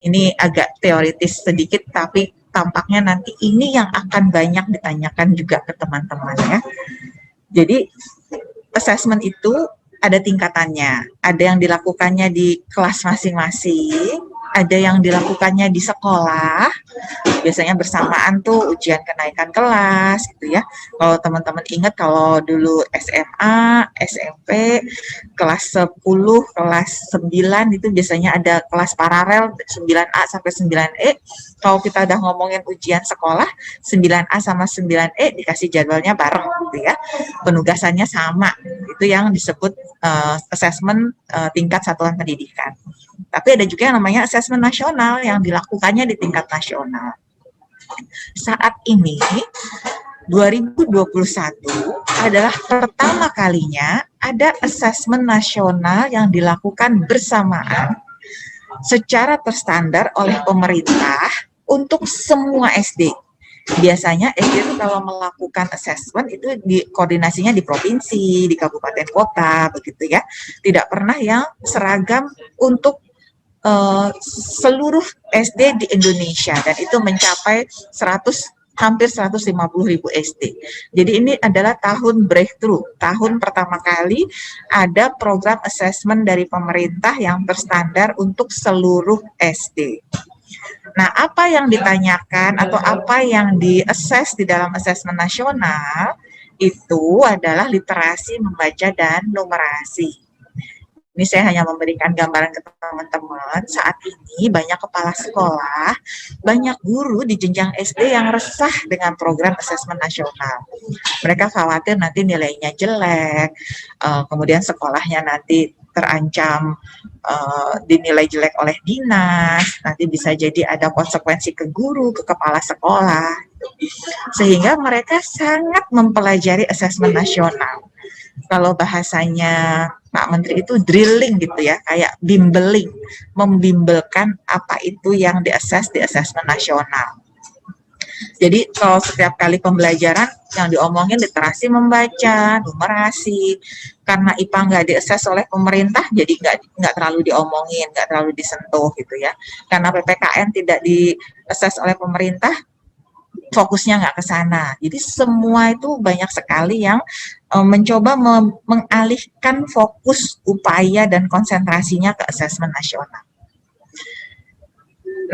Ini agak teoritis sedikit, tapi tampaknya nanti ini yang akan banyak ditanyakan juga ke teman-teman ya. Jadi assessment itu ada tingkatannya, ada yang dilakukannya di kelas masing-masing, ada yang dilakukannya di sekolah, biasanya bersamaan tuh ujian kenaikan kelas gitu ya. Kalau teman-teman ingat kalau dulu SMA, SMP, kelas 10, kelas 9 itu biasanya ada kelas paralel 9A sampai 9E. Kalau kita udah ngomongin ujian sekolah, 9A sama 9E dikasih jadwalnya bareng gitu ya. Penugasannya sama. Itu yang disebut assessment tingkat satuan pendidikan. Tapi ada juga yang namanya assessment nasional yang dilakukannya di tingkat nasional. Saat ini 2021 adalah pertama kalinya ada assessment nasional yang dilakukan bersamaan secara terstandar oleh pemerintah untuk semua SD. Biasanya SD itu kalau melakukan assessment itu koordinasinya di provinsi, di kabupaten kota, begitu ya. Tidak pernah yang seragam untuk seluruh SD di Indonesia, dan itu mencapai hampir 150.000 SD. Jadi ini adalah tahun breakthrough, tahun pertama kali ada program assessment dari pemerintah yang terstandar untuk seluruh SD. Nah, apa yang ditanyakan atau apa yang di-assess di dalam assessment nasional itu adalah literasi membaca dan numerasi. Ini saya hanya memberikan gambaran ke teman-teman, saat ini banyak kepala sekolah, banyak guru di jenjang SD yang resah dengan program asesmen nasional. Mereka khawatir nanti nilainya jelek, kemudian sekolahnya nanti terancam dinilai jelek oleh dinas, nanti bisa jadi ada konsekuensi ke guru, ke kepala sekolah. Sehingga mereka sangat mempelajari asesmen nasional. Kalau bahasanya Pak Menteri itu drilling gitu ya, kayak bimbling, membimbelkan apa itu yang di-assess di assessment nasional. Jadi kalau setiap kali pembelajaran yang diomongin literasi membaca, numerasi, karena IPA nggak di-assess oleh pemerintah, jadi nggak terlalu diomongin, nggak terlalu disentuh gitu ya. Karena PPKN tidak di-assess oleh pemerintah, fokusnya nggak ke sana. Jadi semua itu banyak sekali yang mencoba mengalihkan fokus upaya dan konsentrasinya ke asesmen nasional.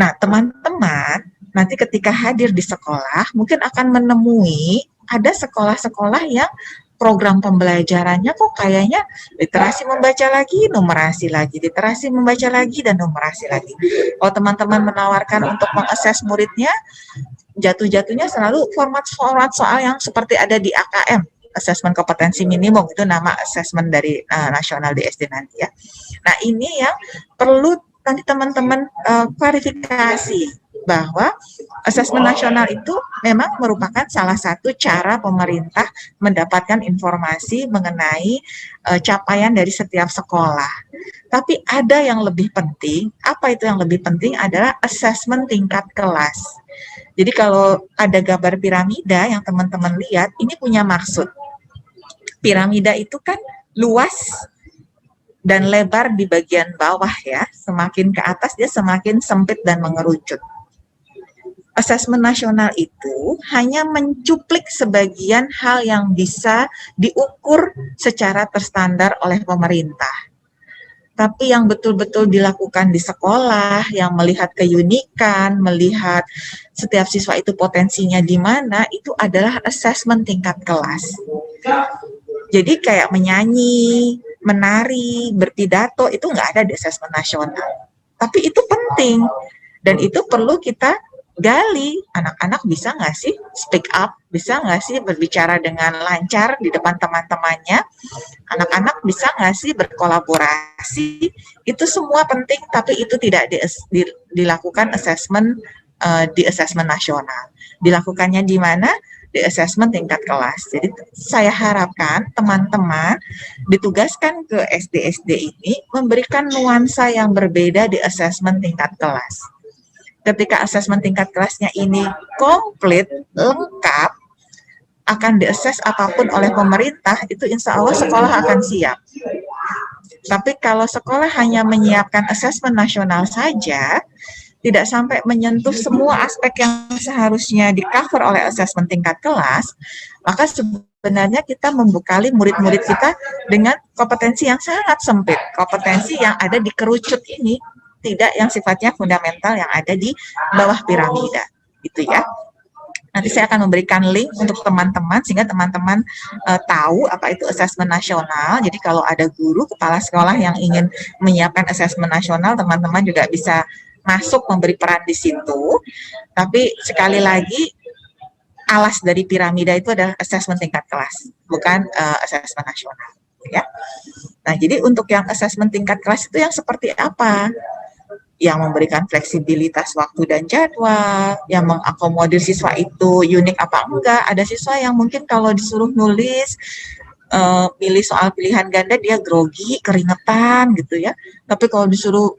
Nah, teman-teman nanti ketika hadir di sekolah mungkin akan menemui ada sekolah-sekolah yang program pembelajarannya kok kayaknya literasi membaca lagi, numerasi lagi, literasi membaca lagi, dan numerasi lagi. Kalau teman-teman menawarkan untuk mengakses muridnya, jatuh-jatuhnya selalu format soal yang seperti ada di AKM, asesmen kompetensi minimum, itu nama asesmen dari nasional di SD nanti ya. Nah, ini yang perlu nanti teman-teman klarifikasi bahwa asesmen nasional itu memang merupakan salah satu cara pemerintah mendapatkan informasi mengenai capaian dari setiap sekolah. Tapi ada yang lebih penting, apa itu yang lebih penting adalah asesmen tingkat kelas. Jadi kalau ada gambar piramida yang teman-teman lihat, ini punya maksud. Piramida itu kan luas dan lebar di bagian bawah ya, semakin ke atas dia semakin sempit dan mengerucut. Asesmen nasional itu hanya mencuplik sebagian hal yang bisa diukur secara terstandar oleh pemerintah. Tapi yang betul-betul dilakukan di sekolah, yang melihat keunikan, melihat setiap siswa itu potensinya di mana, itu adalah asesmen tingkat kelas. Jadi kayak menyanyi, menari, berpidato, itu nggak ada di asesmen nasional. Tapi itu penting, dan itu perlu kita gali. Anak-anak bisa nggak sih speak up, bisa nggak sih berbicara dengan lancar di depan teman-temannya, anak-anak bisa nggak sih berkolaborasi, itu semua penting, tapi itu tidak dilakukan assessment di assessment nasional. Dilakukannya di mana? Di assessment tingkat kelas. Jadi saya harapkan teman-teman ditugaskan ke SD-SD ini memberikan nuansa yang berbeda di assessment tingkat kelas. Ketika asesmen tingkat kelasnya ini komplit, lengkap, akan diakses apapun oleh pemerintah, itu insya Allah sekolah akan siap. Tapi kalau sekolah hanya menyiapkan asesmen nasional saja, tidak sampai menyentuh semua aspek yang seharusnya di-cover oleh asesmen tingkat kelas, maka sebenarnya kita membekali murid-murid kita dengan kompetensi yang sangat sempit, kompetensi yang ada di kerucut ini, tidak yang sifatnya fundamental yang ada di bawah piramida, gitu ya. Nanti saya akan memberikan link untuk teman-teman sehingga teman-teman tahu apa itu asesmen nasional. Jadi kalau ada guru kepala sekolah yang ingin menyiapkan asesmen nasional, teman-teman juga bisa masuk memberi peran di situ. Tapi sekali lagi alas dari piramida itu adalah asesmen tingkat kelas, bukan asesmen nasional, ya. Nah, jadi untuk yang asesmen tingkat kelas itu yang seperti apa? Yang memberikan fleksibilitas waktu dan jadwal, yang mengakomodir siswa itu unik apa enggak. Ada siswa yang mungkin kalau disuruh nulis, pilih soal pilihan ganda dia grogi, keringetan gitu ya. Tapi kalau disuruh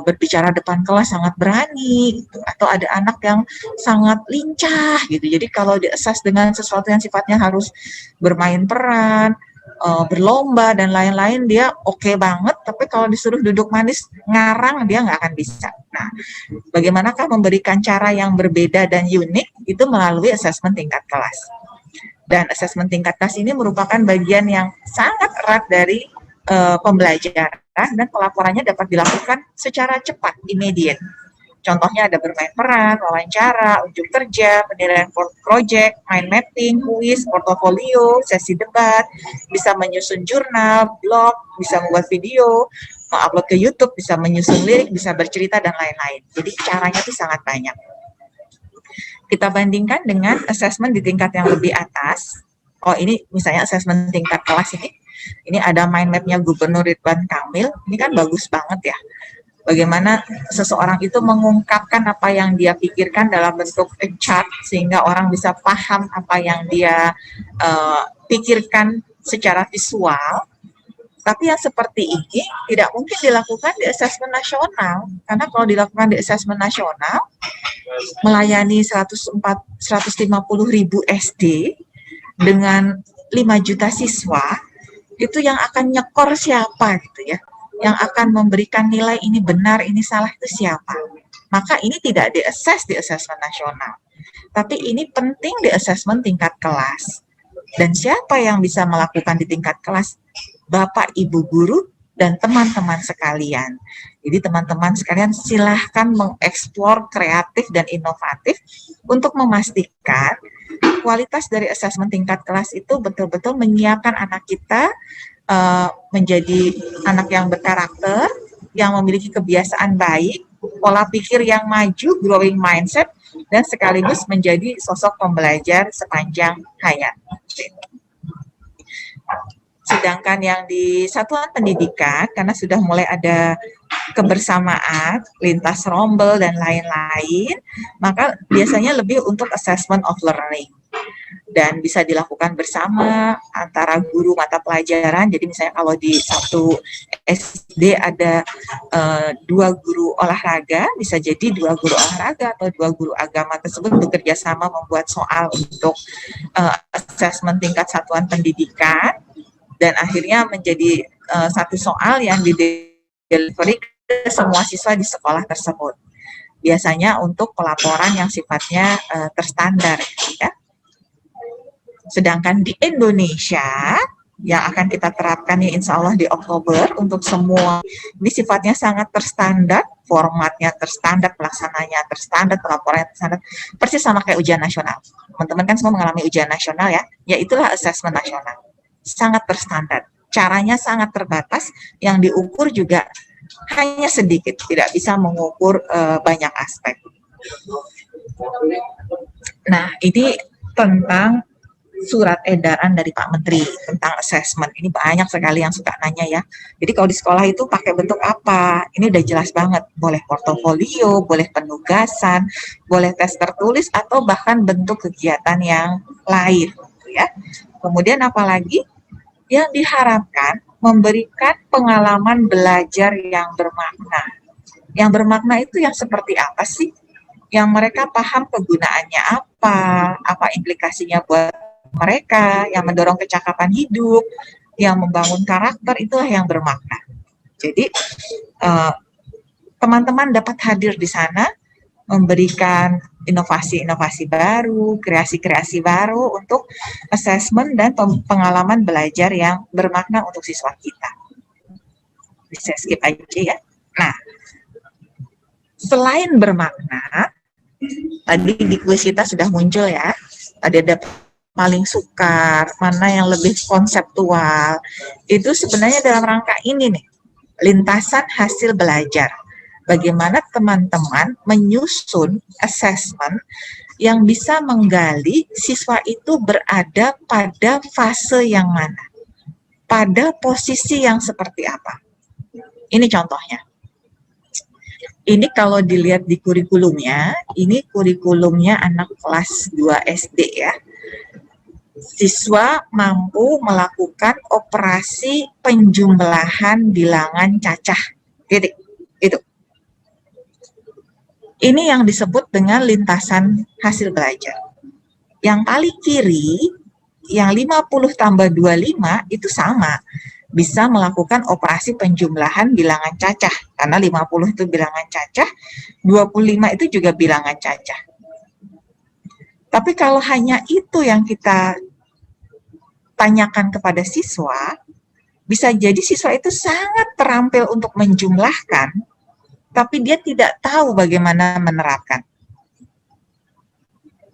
berbicara depan kelas sangat berani, gitu. Atau ada anak yang sangat lincah gitu. Jadi kalau diasas dengan sesuatu yang sifatnya harus bermain peran, berlomba dan lain-lain dia oke banget, tapi kalau disuruh duduk manis ngarang dia nggak akan bisa. Nah, bagaimanakah memberikan cara yang berbeda dan unik itu melalui asesmen tingkat kelas. Dan asesmen tingkat kelas ini merupakan bagian yang sangat erat dari pembelajaran dan pelaporannya dapat dilakukan secara cepat, immediate. Contohnya ada bermain peran, wawancara, unjuk kerja, penilaian project, mind mapping, kuis, portofolio, sesi debat, bisa menyusun jurnal, blog, bisa membuat video, upload ke YouTube, bisa menyusun lirik, bisa bercerita, dan lain-lain. Jadi caranya itu sangat banyak. Kita bandingkan dengan asesmen di tingkat yang lebih atas. Oh, ini misalnya asesmen tingkat kelas ini ada mind map-nya Gubernur Ridwan Kamil, ini kan bagus banget ya. Bagaimana seseorang itu mengungkapkan apa yang dia pikirkan dalam bentuk chart sehingga orang bisa paham apa yang dia pikirkan secara visual. Tapi yang seperti ini tidak mungkin dilakukan di asesmen nasional, karena kalau dilakukan di asesmen nasional melayani 150.000 SD dengan 5 juta siswa, itu yang akan nyekor siapa gitu ya. Yang akan memberikan nilai ini benar, ini salah itu siapa. Maka ini tidak di-assess di asesmen nasional. Tapi ini penting di asesmen tingkat kelas. Dan siapa yang bisa melakukan di tingkat kelas? Bapak, Ibu guru, dan teman-teman sekalian. Jadi teman-teman sekalian silahkan mengeksplor kreatif dan inovatif untuk memastikan kualitas dari asesmen tingkat kelas itu betul-betul menyiapkan anak kita menjadi anak yang berkarakter, yang memiliki kebiasaan baik, pola pikir yang maju, growing mindset, dan sekaligus menjadi sosok pembelajar sepanjang hayat. Sedangkan yang di satuan pendidikan, karena sudah mulai ada kebersamaan, lintas rombel, dan lain-lain, maka biasanya lebih untuk assessment of learning. Dan bisa dilakukan bersama antara guru mata pelajaran. Jadi misalnya kalau di satu SD ada 2 guru olahraga, bisa jadi 2 guru olahraga atau 2 guru agama tersebut bekerja sama membuat soal untuk assessment tingkat satuan pendidikan, dan akhirnya menjadi satu soal yang di-delivery ke semua siswa di sekolah tersebut. Biasanya untuk pelaporan yang sifatnya terstandar, ya. Sedangkan di Indonesia yang akan kita terapkan ya insya Allah di Oktober untuk semua, ini sifatnya sangat terstandar, formatnya terstandar, pelaksananya terstandar, pelaporannya terstandar, persis sama kayak ujian nasional. Teman-teman kan semua mengalami ujian nasional ya itulah asesmen nasional. Sangat terstandar, caranya sangat terbatas, yang diukur juga hanya sedikit, tidak bisa mengukur banyak aspek. Nah, ini tentang surat edaran dari Pak Menteri tentang assessment. Ini banyak sekali yang suka nanya ya. Jadi kalau di sekolah itu pakai bentuk apa? Ini udah jelas banget. Boleh portofolio, boleh penugasan, boleh tes tertulis, atau bahkan bentuk kegiatan yang lain. Ya. Kemudian apalagi yang diharapkan memberikan pengalaman belajar yang bermakna. Yang bermakna itu yang seperti apa sih? Yang mereka paham kegunaannya apa implikasinya buat mereka, yang mendorong kecakapan hidup, yang membangun karakter, itulah yang bermakna. Jadi teman-teman dapat hadir di sana, memberikan inovasi-inovasi baru, kreasi-kreasi baru untuk assessment dan pengalaman belajar yang bermakna untuk siswa kita. Bisa skip aja ya. Nah, selain bermakna, tadi di kuis kita sudah muncul ya, tadi ada paling sukar, mana yang lebih konseptual, itu sebenarnya dalam rangka ini nih, lintasan hasil belajar. Bagaimana teman-teman menyusun assessment yang bisa menggali siswa itu berada pada fase yang mana, pada posisi yang seperti apa. Ini contohnya. Ini kalau dilihat di kurikulumnya, ini kurikulumnya anak kelas 2 SD ya. Siswa mampu melakukan operasi penjumlahan bilangan cacah. Titik. Itu. Ini yang disebut dengan lintasan hasil belajar. Yang paling kiri, yang 50 tambah 25 itu sama. Bisa melakukan operasi penjumlahan bilangan cacah. Karena 50 itu bilangan cacah, 25 itu juga bilangan cacah. Tapi kalau hanya itu yang kita tanyakan kepada siswa, bisa jadi siswa itu sangat terampil untuk menjumlahkan, tapi dia tidak tahu bagaimana menerapkan.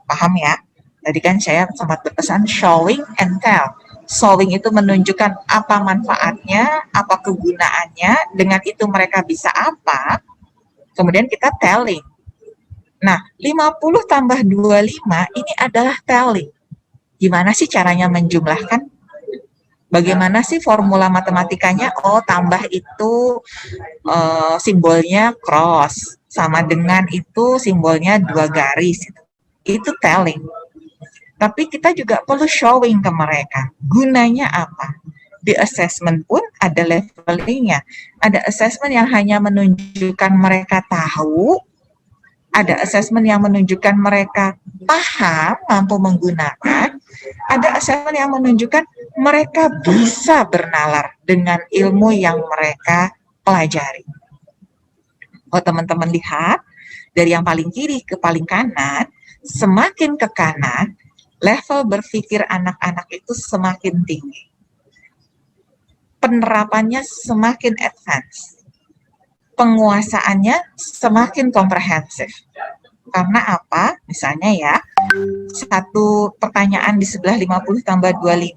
Paham ya? Tadi kan saya sempat berpesan showing and tell. Showing itu menunjukkan apa manfaatnya, apa kegunaannya, dengan itu mereka bisa apa, kemudian kita telling. Nah, 50 tambah 25 ini adalah telling. Gimana sih caranya menjumlahkan? Bagaimana sih formula matematikanya? Oh, tambah itu simbolnya cross, sama dengan itu simbolnya 2 garis. Itu telling. Tapi kita juga perlu showing ke mereka. Gunanya apa? Di assessment pun ada levelingnya. Ada assessment yang hanya menunjukkan mereka tahu, ada assessment yang menunjukkan mereka paham, mampu menggunakan, ada assessment yang menunjukkan mereka bisa bernalar dengan ilmu yang mereka pelajari. Oh, teman-teman lihat, dari yang paling kiri ke paling kanan, semakin ke kanan, level berpikir anak-anak itu semakin tinggi. Penerapannya semakin advance. Penguasaannya semakin komprehensif. Karena apa? Misalnya ya, satu pertanyaan di sebelah 50 tambah 25,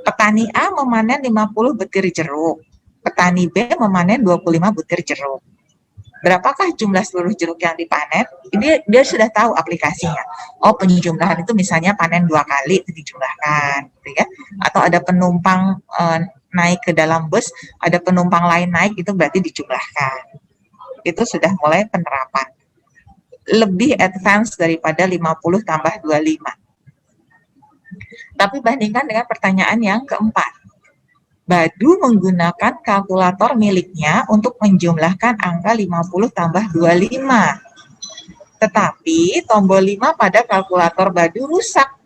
petani A memanen 50 butir jeruk, petani B memanen 25 butir jeruk. Berapakah jumlah seluruh jeruk yang dipanen? Dia sudah tahu aplikasinya. Oh, penjumlahan itu misalnya panen 2 kali itu dijumlahkan, gitu ya. Atau ada penumpang naik ke dalam bus, ada penumpang lain naik, itu berarti dijumlahkan. Itu sudah mulai penerapan. Lebih advance daripada 50 tambah 25. Tapi bandingkan dengan pertanyaan yang keempat. Badu menggunakan kalkulator miliknya untuk menjumlahkan angka 50 tambah 25. Tetapi tombol 5 pada kalkulator Badu rusak.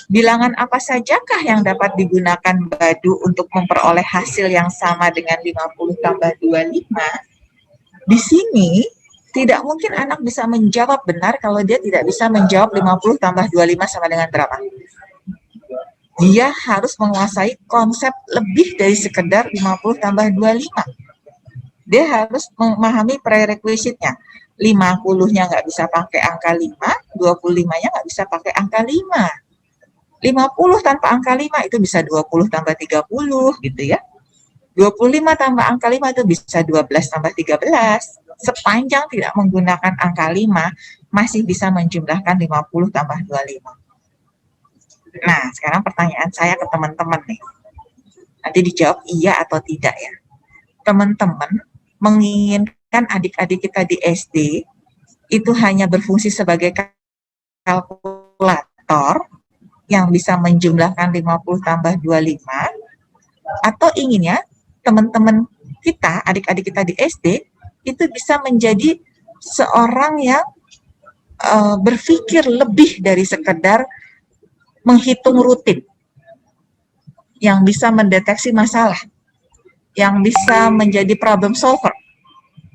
Bilangan apa sajakah yang dapat digunakan Badu untuk memperoleh hasil yang sama dengan 50 tambah 25? Di sini, tidak mungkin anak bisa menjawab benar kalau dia tidak bisa menjawab 50 tambah 25 sama dengan berapa. Dia harus menguasai konsep lebih dari sekedar 50 tambah 25. Dia harus memahami prerequisite-nya. 50-nya nggak bisa pakai angka 5, 25-nya nggak bisa pakai angka 5. 50 tanpa angka 5 itu bisa 20 tambah 30 gitu ya. 25 tambah angka 5 itu bisa 12 tambah 13. Sepanjang tidak menggunakan angka 5, masih bisa menjumlahkan 50 tambah 25. Nah, sekarang pertanyaan saya ke teman-teman nih. Nanti dijawab iya atau tidak ya. Teman-teman menginginkan adik-adik kita di SD itu hanya berfungsi sebagai kalkulator yang bisa menjumlahkan 50 tambah 25, atau inginnya teman-teman kita, adik-adik kita di SD, itu bisa menjadi seorang yang berpikir lebih dari sekedar menghitung rutin, yang bisa mendeteksi masalah, yang bisa menjadi problem solver,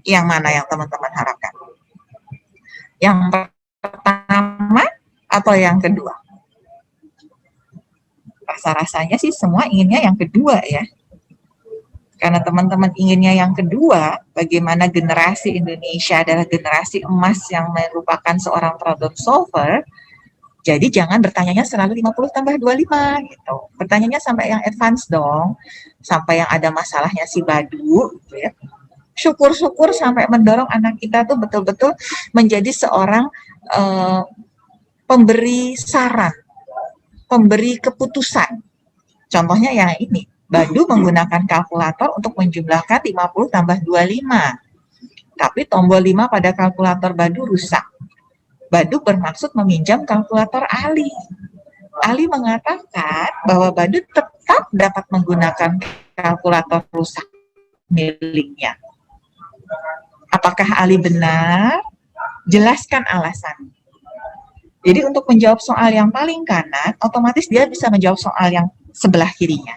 Yang mana yang teman-teman harapkan? Yang pertama atau yang kedua? Rasa-rasanya sih semua inginnya yang kedua ya. Karena teman-teman inginnya yang kedua, bagaimana generasi Indonesia adalah generasi emas yang merupakan seorang problem solver, jadi jangan bertanyanya selalu 50 tambah 25 gitu. Bertanyanya sampai yang advance dong, sampai yang ada masalahnya si Badu gitu ya. Syukur-syukur sampai mendorong anak kita tuh betul-betul menjadi seorang pemberi saran, pemberi keputusan. Contohnya yang ini, Badu menggunakan kalkulator untuk menjumlahkan 50 tambah 25. Tapi tombol 5 pada kalkulator Badu rusak. Badu bermaksud meminjam kalkulator Ali. Ali mengatakan bahwa Badu tetap dapat menggunakan kalkulator rusak miliknya. Apakah Ali benar? Jelaskan alasan. Jadi untuk menjawab soal yang paling kanan, otomatis dia bisa menjawab soal yang sebelah kirinya.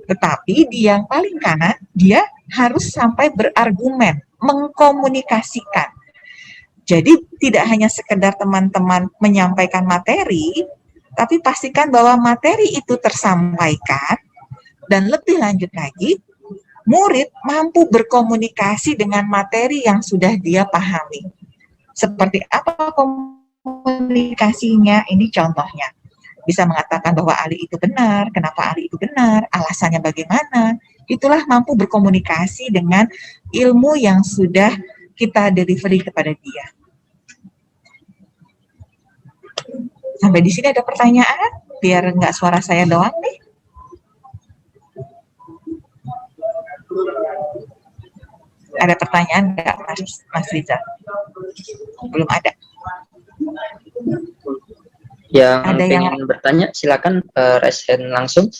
Tetapi di yang paling kanan, dia harus sampai berargumen, mengkomunikasikan. Jadi tidak hanya sekedar teman-teman menyampaikan materi, tapi pastikan bahwa materi itu tersampaikan, dan lebih lanjut lagi, murid mampu berkomunikasi dengan materi yang sudah dia pahami. Seperti apa komunikasinya? Ini contohnya. Bisa mengatakan bahwa Ali itu benar, kenapa Ali itu benar, alasannya bagaimana. Itulah mampu berkomunikasi dengan ilmu yang sudah kita delivery kepada dia. Sampai di sini ada pertanyaan? Biar nggak suara saya doang nih. Ada pertanyaan nggak, Mas Riza? Belum ada. Yang pengen bertanya silakan raise hand langsung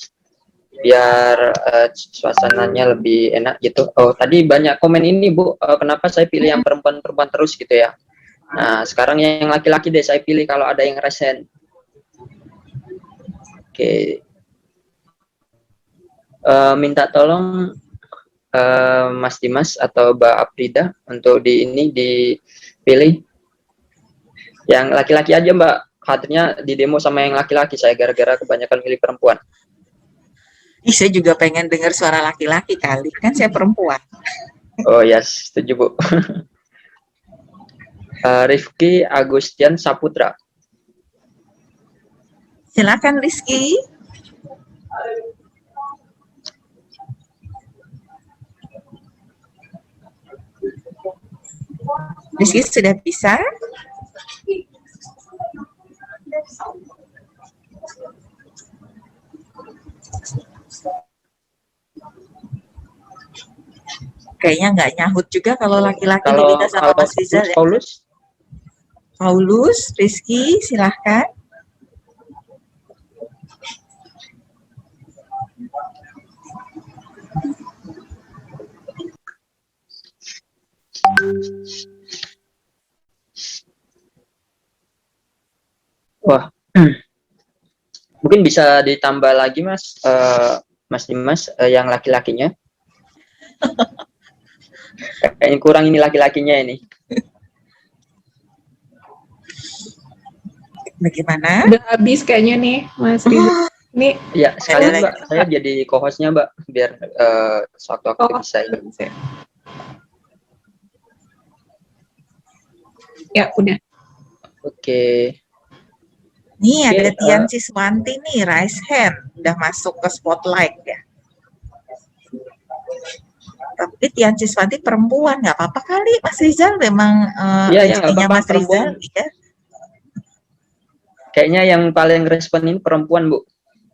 biar suasananya lebih enak gitu. Oh, tadi banyak komen ini Bu, kenapa saya pilih yang perempuan-perempuan terus gitu ya. Nah, sekarang yang laki-laki deh saya pilih kalau ada yang raise hand. Oke. Minta tolong Mas Dimas atau Mbak Aprida untuk dipilih. Yang laki-laki aja Mbak, hadirnya di demo sama yang laki-laki, saya gara-gara kebanyakan milih perempuan. Saya juga pengen dengar suara laki-laki kali, kan saya perempuan. Oh yes, setuju Bu. Rifki Agustian Saputra. Silakan Rizky. Rizky sudah bisa? Kayaknya nggak nyahut juga kalau laki-laki diminta sama Mas Rizal ya. Paulus, Rizky, silahkan. Wah, mungkin bisa ditambah lagi Mas, Mas Dimas, yang laki-lakinya. Kayaknya kurang ini laki-lakinya ini. Bagaimana? Udah habis kayaknya nih, Mas Riza. Ini ya sekalian Mbak, saya jadi co-hostnya Mbak, biar sewaktu-waktu bisa ini. Ya udah. Oke. Nih ada Tian Ciswanti nih, raise hand, udah masuk ke spotlight ya. Tapi Tian Ciswanti perempuan, nggak apa-apa kali Mas Rizal, memang rezekinya Mas Rizal ya. Kayaknya yang paling respon ini perempuan Bu.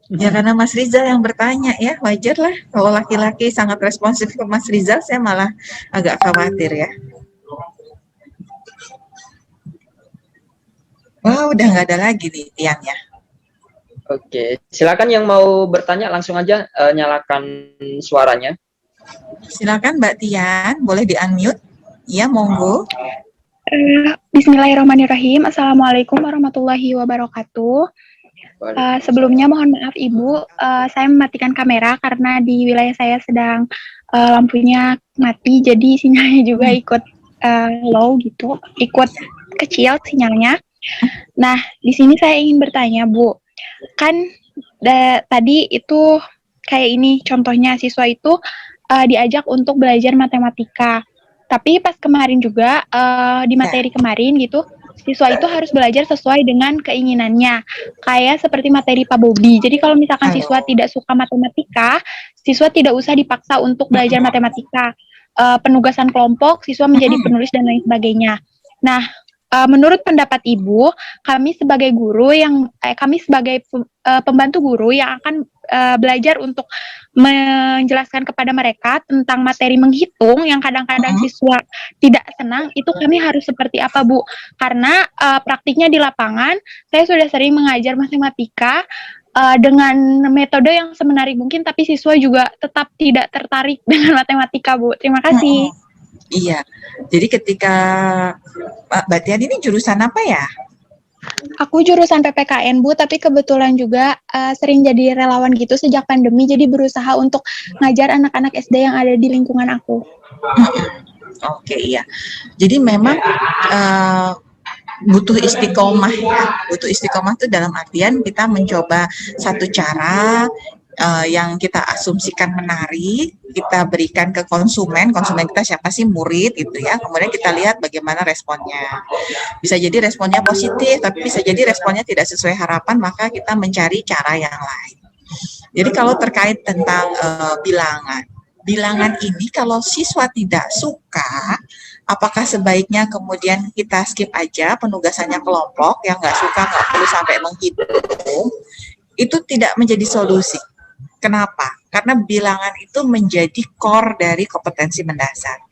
Ya karena Mas Rizal yang bertanya ya, wajar lah kalau laki-laki sangat responsif ke Mas Rizal, saya malah agak khawatir ya. Wah, udah nggak ada lagi nih Tian ya. Oke, silakan yang mau bertanya langsung aja nyalakan suaranya. Silakan Mbak Tian, boleh di-unmute? Iya, monggo. Bismillahirrahmanirrahim. Assalamualaikum warahmatullahi wabarakatuh. Sebelumnya mohon maaf Ibu, saya mematikan kamera karena di wilayah saya sedang lampunya mati, jadi sinyalnya juga ikut low gitu, ikut kecil sinyalnya. Nah, di sini saya ingin bertanya, Bu. Kan tadi itu kayak ini contohnya siswa itu diajak untuk belajar matematika. Tapi pas kemarin juga di materi kemarin gitu, siswa itu harus belajar sesuai dengan keinginannya. Kayak seperti materi Pak Bobi. Jadi kalau misalkan siswa tidak suka matematika, siswa tidak usah dipaksa untuk belajar matematika. Penugasan kelompok, siswa menjadi penulis dan lain sebagainya. Nah, menurut pendapat Ibu, kami sebagai guru kami sebagai pembantu guru yang akan belajar untuk menjelaskan kepada mereka tentang materi menghitung yang kadang-kadang siswa tidak senang, itu kami harus seperti apa, Bu? Karena praktiknya di lapangan, saya sudah sering mengajar matematika dengan metode yang semenarik mungkin, tapi siswa juga tetap tidak tertarik dengan matematika, Bu. Terima kasih. Iya, jadi ketika Mbak Tian ini jurusan apa ya? Aku jurusan PPKN, Bu, tapi kebetulan juga sering jadi relawan gitu sejak pandemi, jadi berusaha untuk ngajar anak-anak SD yang ada di lingkungan aku. Oke, iya. Jadi memang butuh istiqomah ya. Butuh istiqomah itu dalam artian kita mencoba satu cara yang kita asumsikan menarik, kita berikan ke konsumen kita siapa sih, murid gitu ya, kemudian kita lihat bagaimana responnya. Bisa jadi responnya positif, tapi bisa jadi responnya tidak sesuai harapan, maka kita mencari cara yang lain. Jadi kalau terkait tentang bilangan ini kalau siswa tidak suka, apakah sebaiknya kemudian kita skip aja penugasannya kelompok, yang nggak suka nggak perlu sampai menghitung, itu tidak menjadi solusi. Kenapa? Karena bilangan itu menjadi core dari kompetensi mendasar.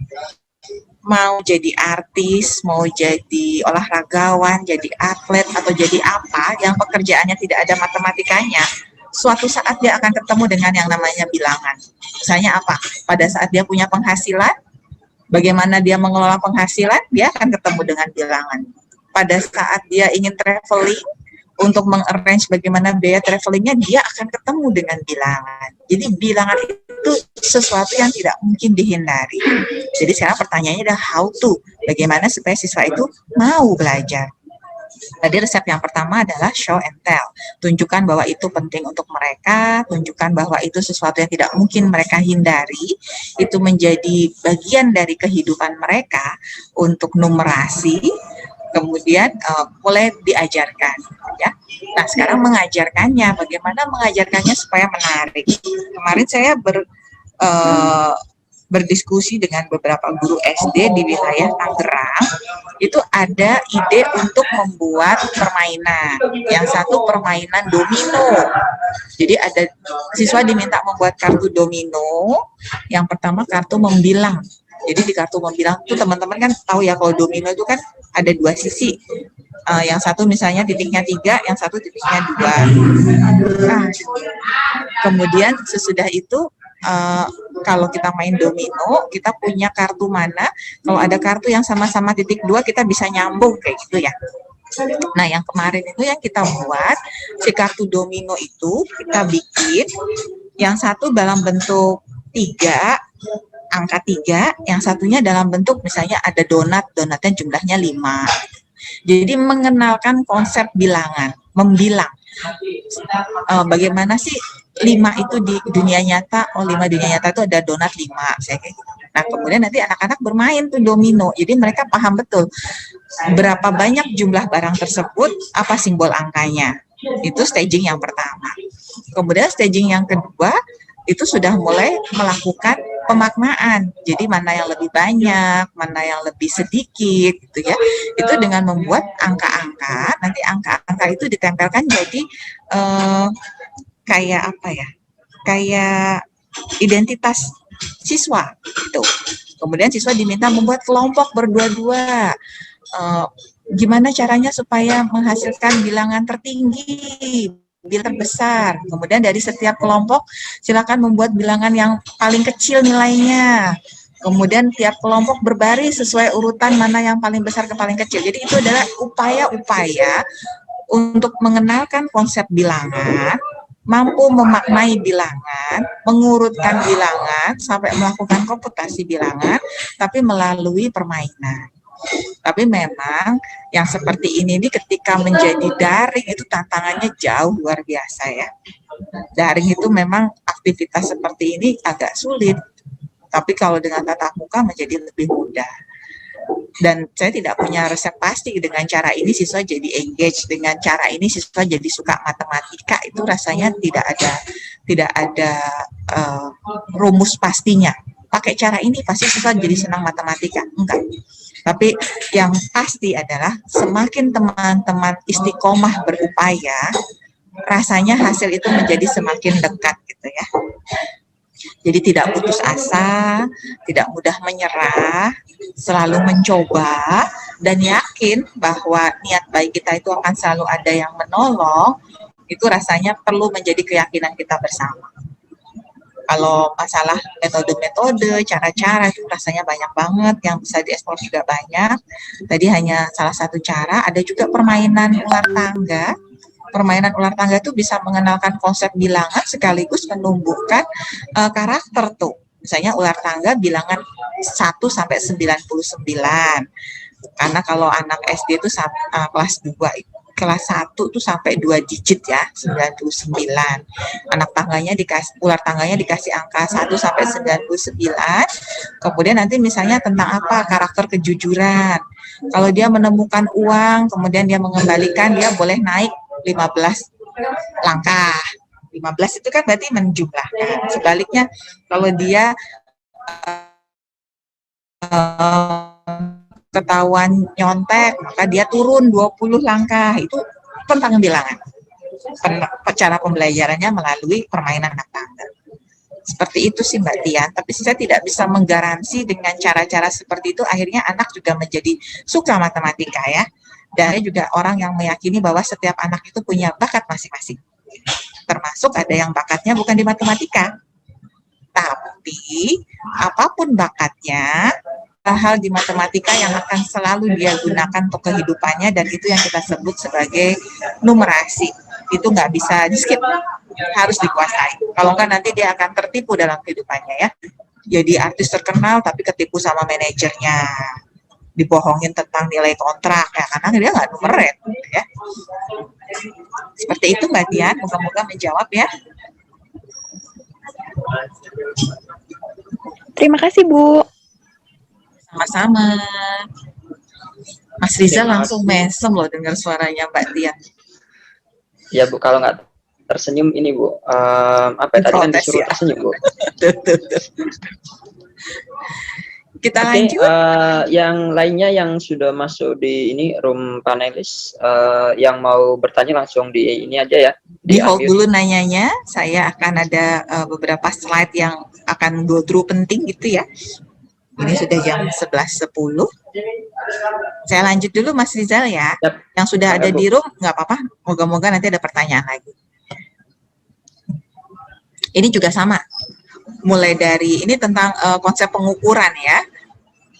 Mau jadi artis, mau jadi olahragawan, jadi atlet, atau jadi apa, yang pekerjaannya tidak ada matematikanya, suatu saat dia akan ketemu dengan yang namanya bilangan. Misalnya apa? Pada saat dia punya penghasilan, bagaimana dia mengelola penghasilan, dia akan ketemu dengan bilangan. Pada saat dia ingin traveling, untuk mengarrange bagaimana biaya travelingnya, dia akan ketemu dengan bilangan. Jadi bilangan itu sesuatu yang tidak mungkin dihindari. Jadi sekarang pertanyaannya adalah how to, bagaimana supaya siswa itu mau belajar. Tadi resep yang pertama adalah show and tell. Tunjukkan bahwa itu penting untuk mereka, tunjukkan bahwa itu sesuatu yang tidak mungkin mereka hindari, itu menjadi bagian dari kehidupan mereka untuk numerasi, kemudian mulai diajarkan ya. Nah, sekarang mengajarkannya, bagaimana mengajarkannya supaya menarik. Kemarin saya berdiskusi dengan beberapa guru SD di wilayah Tangerang, itu ada ide untuk membuat permainan. Yang satu permainan domino. Jadi ada siswa diminta membuat kartu domino. Yang pertama kartu membilang. Jadi di kartu membilang itu teman-teman kan tahu ya, kalau domino itu kan ada dua sisi. Yang satu misalnya titiknya 3, yang satu titiknya 2. Nah, kemudian sesudah itu kalau kita main domino, kita punya kartu mana? Kalau ada kartu yang sama-sama titik 2, kita bisa nyambung kayak gitu ya. Nah, yang kemarin itu yang kita buat, si kartu domino itu kita bikin, yang satu dalam bentuk 3, angka 3, yang satunya dalam bentuk misalnya ada donatnya jumlahnya 5. Jadi mengenalkan konsep bilangan, membilang. Bagaimana sih 5 itu di dunia nyata? Oh, 5 di dunia nyata itu ada donat 5. Saya kayak gitu. Nah, kemudian nanti anak-anak bermain tuh domino. Jadi mereka paham betul berapa banyak jumlah barang tersebut, apa simbol angkanya. Itu staging yang pertama. Kemudian staging yang kedua, itu sudah mulai melakukan pemaknaan. Jadi mana yang lebih banyak, mana yang lebih sedikit gitu ya. Itu dengan membuat angka-angka, nanti angka-angka itu ditempelkan jadi kayak apa ya? Kayak identitas siswa gitu. Kemudian siswa diminta membuat kelompok berdua-dua. Gimana caranya supaya menghasilkan bilangan tertinggi, bilangan terbesar. Kemudian dari setiap kelompok silakan membuat bilangan yang paling kecil nilainya. Kemudian tiap kelompok berbaris sesuai urutan mana yang paling besar ke paling kecil. Jadi itu adalah upaya-upaya untuk mengenalkan konsep bilangan mampu memaknai bilangan, mengurutkan bilangan, sampai melakukan komputasi bilangan, tapi melalui permainan. Tapi memang yang seperti ini ketika menjadi daring itu tantangannya jauh luar biasa ya. Daring itu memang aktivitas seperti ini agak sulit, tapi kalau dengan tatap muka menjadi lebih mudah. Dan saya tidak punya resep pasti dengan cara ini siswa jadi engage, dengan cara ini siswa jadi suka matematika, itu rasanya tidak ada rumus pastinya. Pakai cara ini pasti siswa jadi senang matematika, enggak. Tapi yang pasti adalah semakin teman-teman istiqomah berupaya, rasanya hasil itu menjadi semakin dekat gitu ya. Jadi tidak putus asa, tidak mudah menyerah, selalu mencoba, dan yakin bahwa niat baik kita itu akan selalu ada yang menolong, itu rasanya perlu menjadi keyakinan kita bersama. Kalau masalah metode-metode, cara-cara itu rasanya banyak banget, yang bisa dieksplor juga banyak. Tadi hanya salah satu cara, ada juga permainan ular tangga. Permainan ular tangga itu bisa mengenalkan konsep bilangan sekaligus menumbuhkan karakter tuh. Misalnya ular tangga bilangan 1 sampai 99. Karena kalau anak SD itu kelas 2 kelas 1 tuh sampai 2 digit ya, 99. Ular tangganya dikasih angka 1 sampai 99. Kemudian nanti misalnya tentang apa? Karakter kejujuran. Kalau dia menemukan uang, kemudian dia mengembalikan, dia boleh naik 15 langkah. 15 itu kan berarti menjumlahkan. Sebaliknya kalau dia ketahuan nyontek, maka dia turun 20 langkah. Itu tentang bilangan. Cara pembelajarannya melalui permainan anak tangga. Seperti itu sih Mbak Tian, tapi saya tidak bisa menggaransi dengan cara-cara seperti itu akhirnya anak juga menjadi suka matematika ya. Dan juga orang yang meyakini bahwa setiap anak itu punya bakat masing-masing. Termasuk ada yang bakatnya bukan di matematika. Tapi apapun bakatnya, hal di matematika yang akan selalu dia gunakan untuk kehidupannya, dan itu yang kita sebut sebagai numerasi. Itu nggak bisa di-skip, harus dikuasai. Kalau nggak nanti dia akan tertipu dalam kehidupannya ya. Jadi artis terkenal tapi ketipu sama manajernya, dibohongin tentang nilai kontrak ya, karena dia nggak numerin ya. Seperti itu Mbak Dian, moga-moga menjawab ya. Terima kasih Bu. Sama-sama. Mas Riza langsung mesem loh dengar suaranya Mbak Dian. Ya Bu, kalau nggak tersenyum ini Bu, apa tadi kan disuruh ya? Tersenyum Bu. Kita Oke, lanjut. yang lainnya yang sudah masuk di ini room panelis, yang mau bertanya langsung di ini aja ya. Di hold dulu nanyanya, saya akan ada beberapa slide yang akan go through penting gitu ya. Ini sudah jam 11.10. Saya lanjut dulu Mas Rizal ya. Yep. Yang sudah ada di room, nggak apa-apa. Moga-moga nanti ada pertanyaan lagi. Ini juga sama. Mulai dari ini tentang konsep pengukuran ya.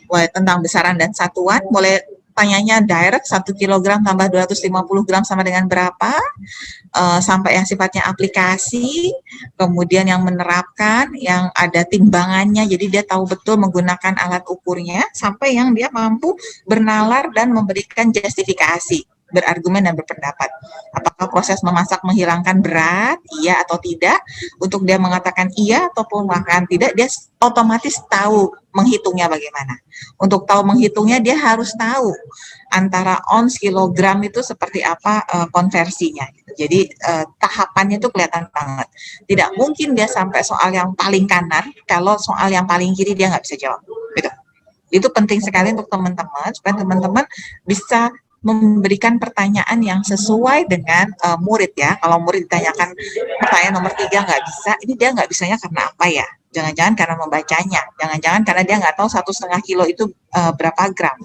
Mulai tentang besaran dan satuan. Mulai tanyanya direct 1 kg tambah 250 gram sama dengan berapa, sampai yang sifatnya aplikasi, kemudian yang menerapkan, yang ada timbangannya, jadi dia tahu betul menggunakan alat ukurnya, sampai yang dia mampu bernalar dan memberikan justifikasi, berargumen dan berpendapat. Apakah proses memasak menghilangkan berat, iya atau tidak? Untuk dia mengatakan iya ataupun bahkan tidak, dia otomatis tahu menghitungnya bagaimana. Untuk tahu menghitungnya, dia harus tahu antara ons, kilogram itu seperti apa konversinya. Jadi tahapannya itu kelihatan banget. Tidak mungkin dia sampai soal yang paling kanan, kalau soal yang paling kiri dia nggak bisa jawab. Gitu. Itu penting sekali untuk teman-teman, supaya teman-teman bisa memberikan pertanyaan yang sesuai dengan murid ya. Kalau murid ditanyakan pertanyaan nomor 3 nggak bisa, ini dia nggak bisanya karena apa ya? Jangan-jangan karena membacanya, jangan-jangan karena dia nggak tahu 1,5 kilo itu berapa gram.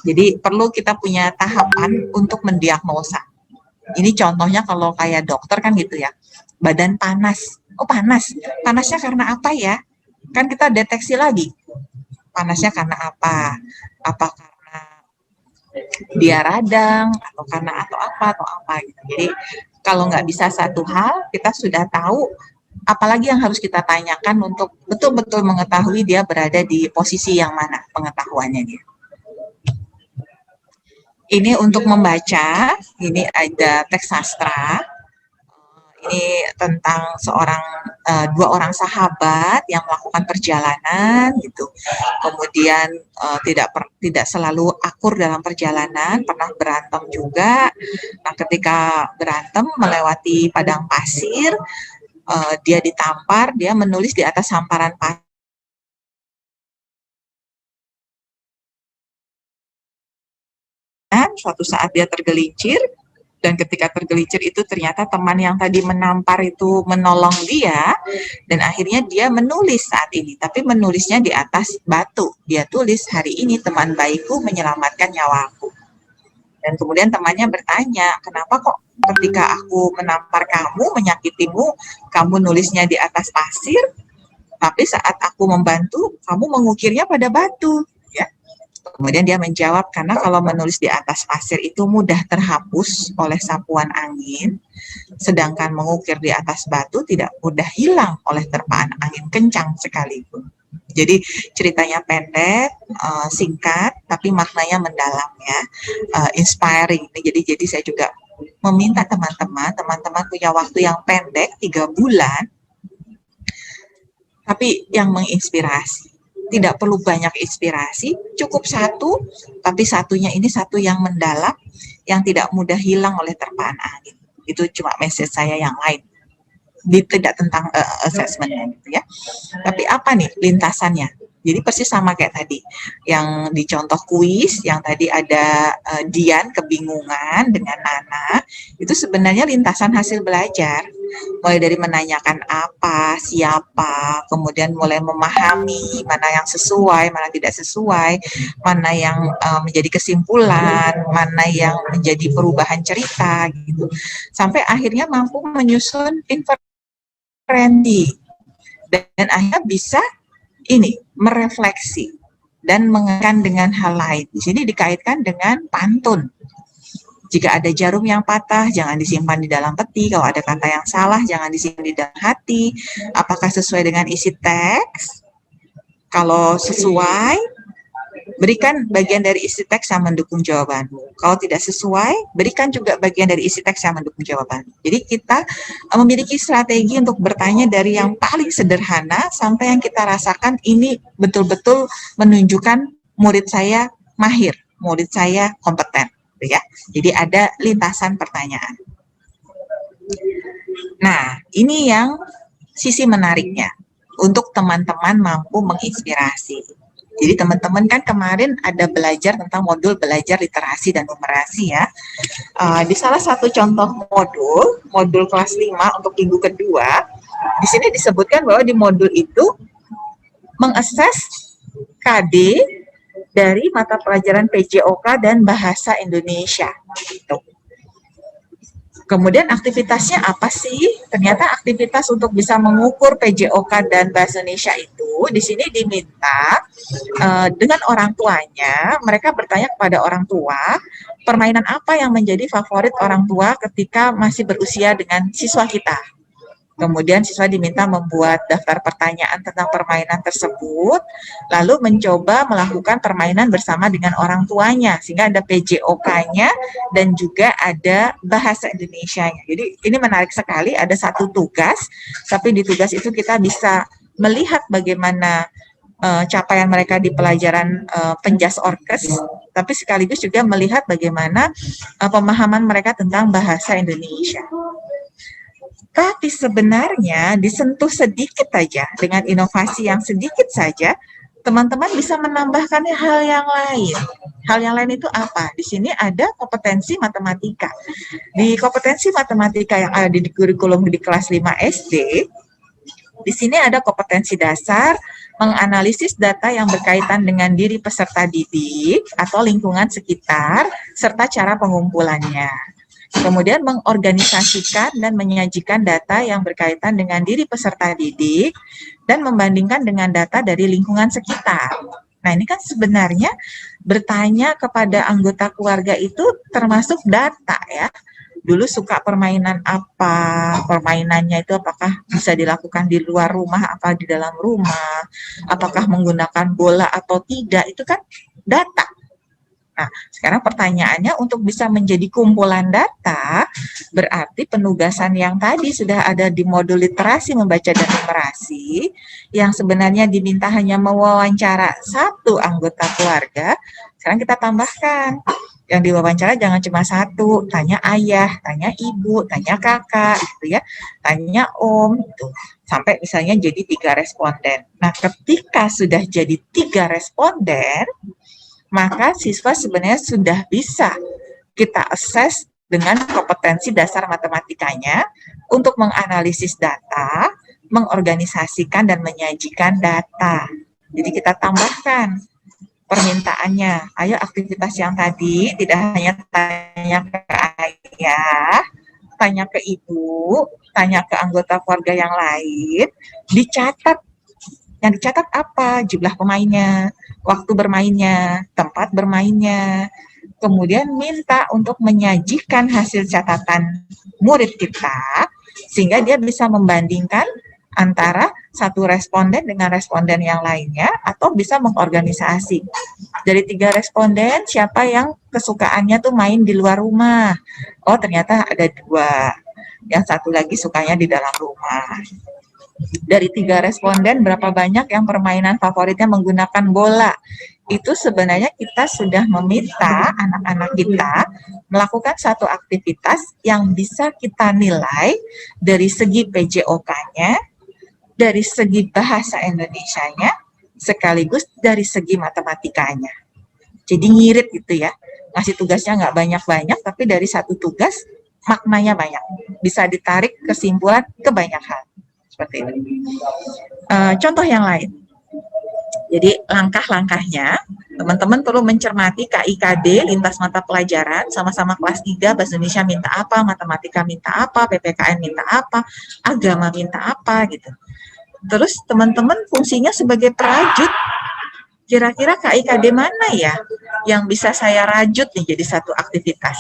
Jadi perlu kita punya tahapan untuk mendiagnosa. Ini contohnya kalau kayak dokter kan gitu ya, badan panas. Oh panas, panasnya karena apa ya? Kan kita deteksi lagi, panasnya karena apa? Apa karena dia radang atau karena atau apa gitu. Jadi Kalau nggak bisa satu hal, kita sudah tahu apalagi yang harus kita tanyakan untuk betul-betul mengetahui dia berada di posisi yang mana pengetahuannya dia. Ini untuk membaca, ini ada teks sastra. Ini tentang dua orang sahabat yang melakukan perjalanan gitu. Kemudian tidak selalu akur dalam perjalanan, pernah berantem juga. Nah, ketika berantem melewati padang pasir, dia ditampar, dia menulis di atas hamparan pasir. Suatu saat dia tergelincir, dan ketika tergelincir itu ternyata teman yang tadi menampar itu menolong dia, dan akhirnya dia menulis saat ini, tapi menulisnya di atas batu. Dia tulis, hari ini teman baikku menyelamatkan nyawaku. Dan kemudian temannya bertanya, kenapa kok ketika aku menampar kamu, menyakitimu, kamu nulisnya di atas pasir, tapi saat aku membantu, kamu mengukirnya pada batu. Kemudian dia menjawab, karena kalau menulis di atas pasir itu mudah terhapus oleh sapuan angin, sedangkan mengukir di atas batu tidak mudah hilang oleh terpaan angin kencang sekalipun. Jadi ceritanya pendek, singkat, tapi maknanya mendalam ya, inspiring. Jadi saya juga meminta teman-teman punya waktu yang pendek, 3 bulan, tapi yang menginspirasi. Tidak perlu banyak inspirasi, cukup satu, tapi satunya ini satu yang mendalam, yang tidak mudah hilang oleh terpaan angin. Itu cuma message saya yang lain. Tidak tentang assessment-nya gitu ya. Tapi apa nih lintasannya? Jadi persis sama kayak tadi. Yang di contoh kuis, yang tadi ada Dian kebingungan dengan Nana, itu sebenarnya lintasan hasil belajar. Mulai dari menanyakan apa, siapa, kemudian mulai memahami mana yang sesuai, mana tidak sesuai, mana yang menjadi kesimpulan, mana yang menjadi perubahan cerita gitu. Sampai akhirnya mampu menyusun inferensi dan akhirnya bisa merefleksi dan mengaitkan dengan hal lain. Di sini dikaitkan dengan pantun. Jika ada jarum yang patah, jangan disimpan di dalam peti. Kalau ada kata yang salah, jangan disimpan di dalam hati. Apakah sesuai dengan isi teks? Kalau sesuai, berikan bagian dari isi teks yang mendukung jawabanmu. Kalau tidak sesuai, berikan juga bagian dari isi teks yang mendukung jawabanmu. Jadi kita memiliki strategi untuk bertanya dari yang paling sederhana sampai yang kita rasakan ini betul-betul menunjukkan murid saya mahir, murid saya kompeten. Ya. Jadi ada lintasan pertanyaan. Nah, ini yang sisi menariknya untuk teman-teman mampu menginspirasi. Jadi teman-teman kan kemarin ada belajar tentang modul belajar literasi dan numerasi ya. Di salah satu contoh modul kelas 5 untuk minggu kedua, di sini disebutkan bahwa di modul itu mengakses KD dari mata pelajaran PJOK dan Bahasa Indonesia. Gitu. Kemudian aktivitasnya apa sih? Ternyata aktivitas untuk bisa mengukur PJOK dan Bahasa Indonesia itu di sini diminta dengan orang tuanya, mereka bertanya kepada orang tua, permainan apa yang menjadi favorit orang tua ketika masih berusia dengan siswa kita. Kemudian siswa diminta membuat daftar pertanyaan tentang permainan tersebut, lalu mencoba melakukan permainan bersama dengan orang tuanya, sehingga ada PJOK-nya dan juga ada bahasa Indonesianya. Jadi ini menarik sekali, ada satu tugas, tapi di tugas itu kita bisa melihat bagaimana capaian mereka di pelajaran penjas orkes, tapi sekaligus juga melihat bagaimana pemahaman mereka tentang bahasa Indonesia. Tapi sebenarnya disentuh sedikit saja dengan inovasi yang sedikit saja, teman-teman bisa menambahkan hal yang lain. Hal yang lain itu apa? Di sini ada kompetensi matematika. Di kompetensi matematika yang ada di kurikulum di kelas 5 SD, di sini ada kompetensi dasar, menganalisis data yang berkaitan dengan diri peserta didik atau lingkungan sekitar, serta cara pengumpulannya. Kemudian mengorganisasikan dan menyajikan data yang berkaitan dengan diri peserta didik dan membandingkan dengan data dari lingkungan sekitar. Nah, ini kan sebenarnya bertanya kepada anggota keluarga itu termasuk data ya. dulu suka permainan apa, permainannya itu apakah bisa dilakukan di luar rumah, apa di dalam rumah, apakah menggunakan bola atau tidak, itu kan data. Nah, sekarang pertanyaannya untuk bisa menjadi kumpulan data, berarti penugasan yang tadi sudah ada di modul literasi membaca dan numerasi, yang sebenarnya diminta hanya mewawancara satu anggota keluarga, sekarang kita tambahkan. Yang diwawancara jangan cuma satu, tanya ayah, tanya ibu, tanya kakak, gitu ya, tanya om, gitu. Sampai misalnya jadi 3 responden. Nah, ketika sudah jadi 3 responden, maka siswa sebenarnya sudah bisa kita assess dengan kompetensi dasar matematikanya untuk menganalisis data, mengorganisasikan dan menyajikan data. Jadi kita tambahkan permintaannya. Ayo aktivitas yang tadi tidak hanya tanya ke ayah, tanya ke ibu, tanya ke anggota keluarga yang lain, dicatat. Yang dicatat apa? Jumlah pemainnya, waktu bermainnya, tempat bermainnya. Kemudian minta untuk menyajikan hasil catatan murid kita, sehingga dia bisa membandingkan antara satu responden dengan responden yang lainnya, atau bisa mengorganisasi. Dari 3 responden, siapa yang kesukaannya tuh main di luar rumah? Oh, ternyata ada 2. Yang satu lagi sukanya di dalam rumah. Dari 3 responden, berapa banyak yang permainan favoritnya menggunakan bola? Itu sebenarnya kita sudah meminta anak-anak kita melakukan satu aktivitas yang bisa kita nilai dari segi PJOK-nya, dari segi bahasa Indonesianya, sekaligus dari segi matematikanya. Jadi ngirit gitu ya, ngasih tugasnya nggak banyak-banyak, tapi dari satu tugas maknanya banyak. Bisa ditarik kesimpulan ke banyak hal. Seperti itu. Contoh yang lain. Jadi langkah-langkahnya, teman-teman perlu mencermati KIKD, lintas mata pelajaran, sama-sama kelas 3, Bahasa Indonesia minta apa, Matematika minta apa, PPKN minta apa, Agama minta apa, gitu. Terus teman-teman fungsinya sebagai perajut, kira-kira KIKD mana ya yang bisa saya rajut nih jadi satu aktivitas.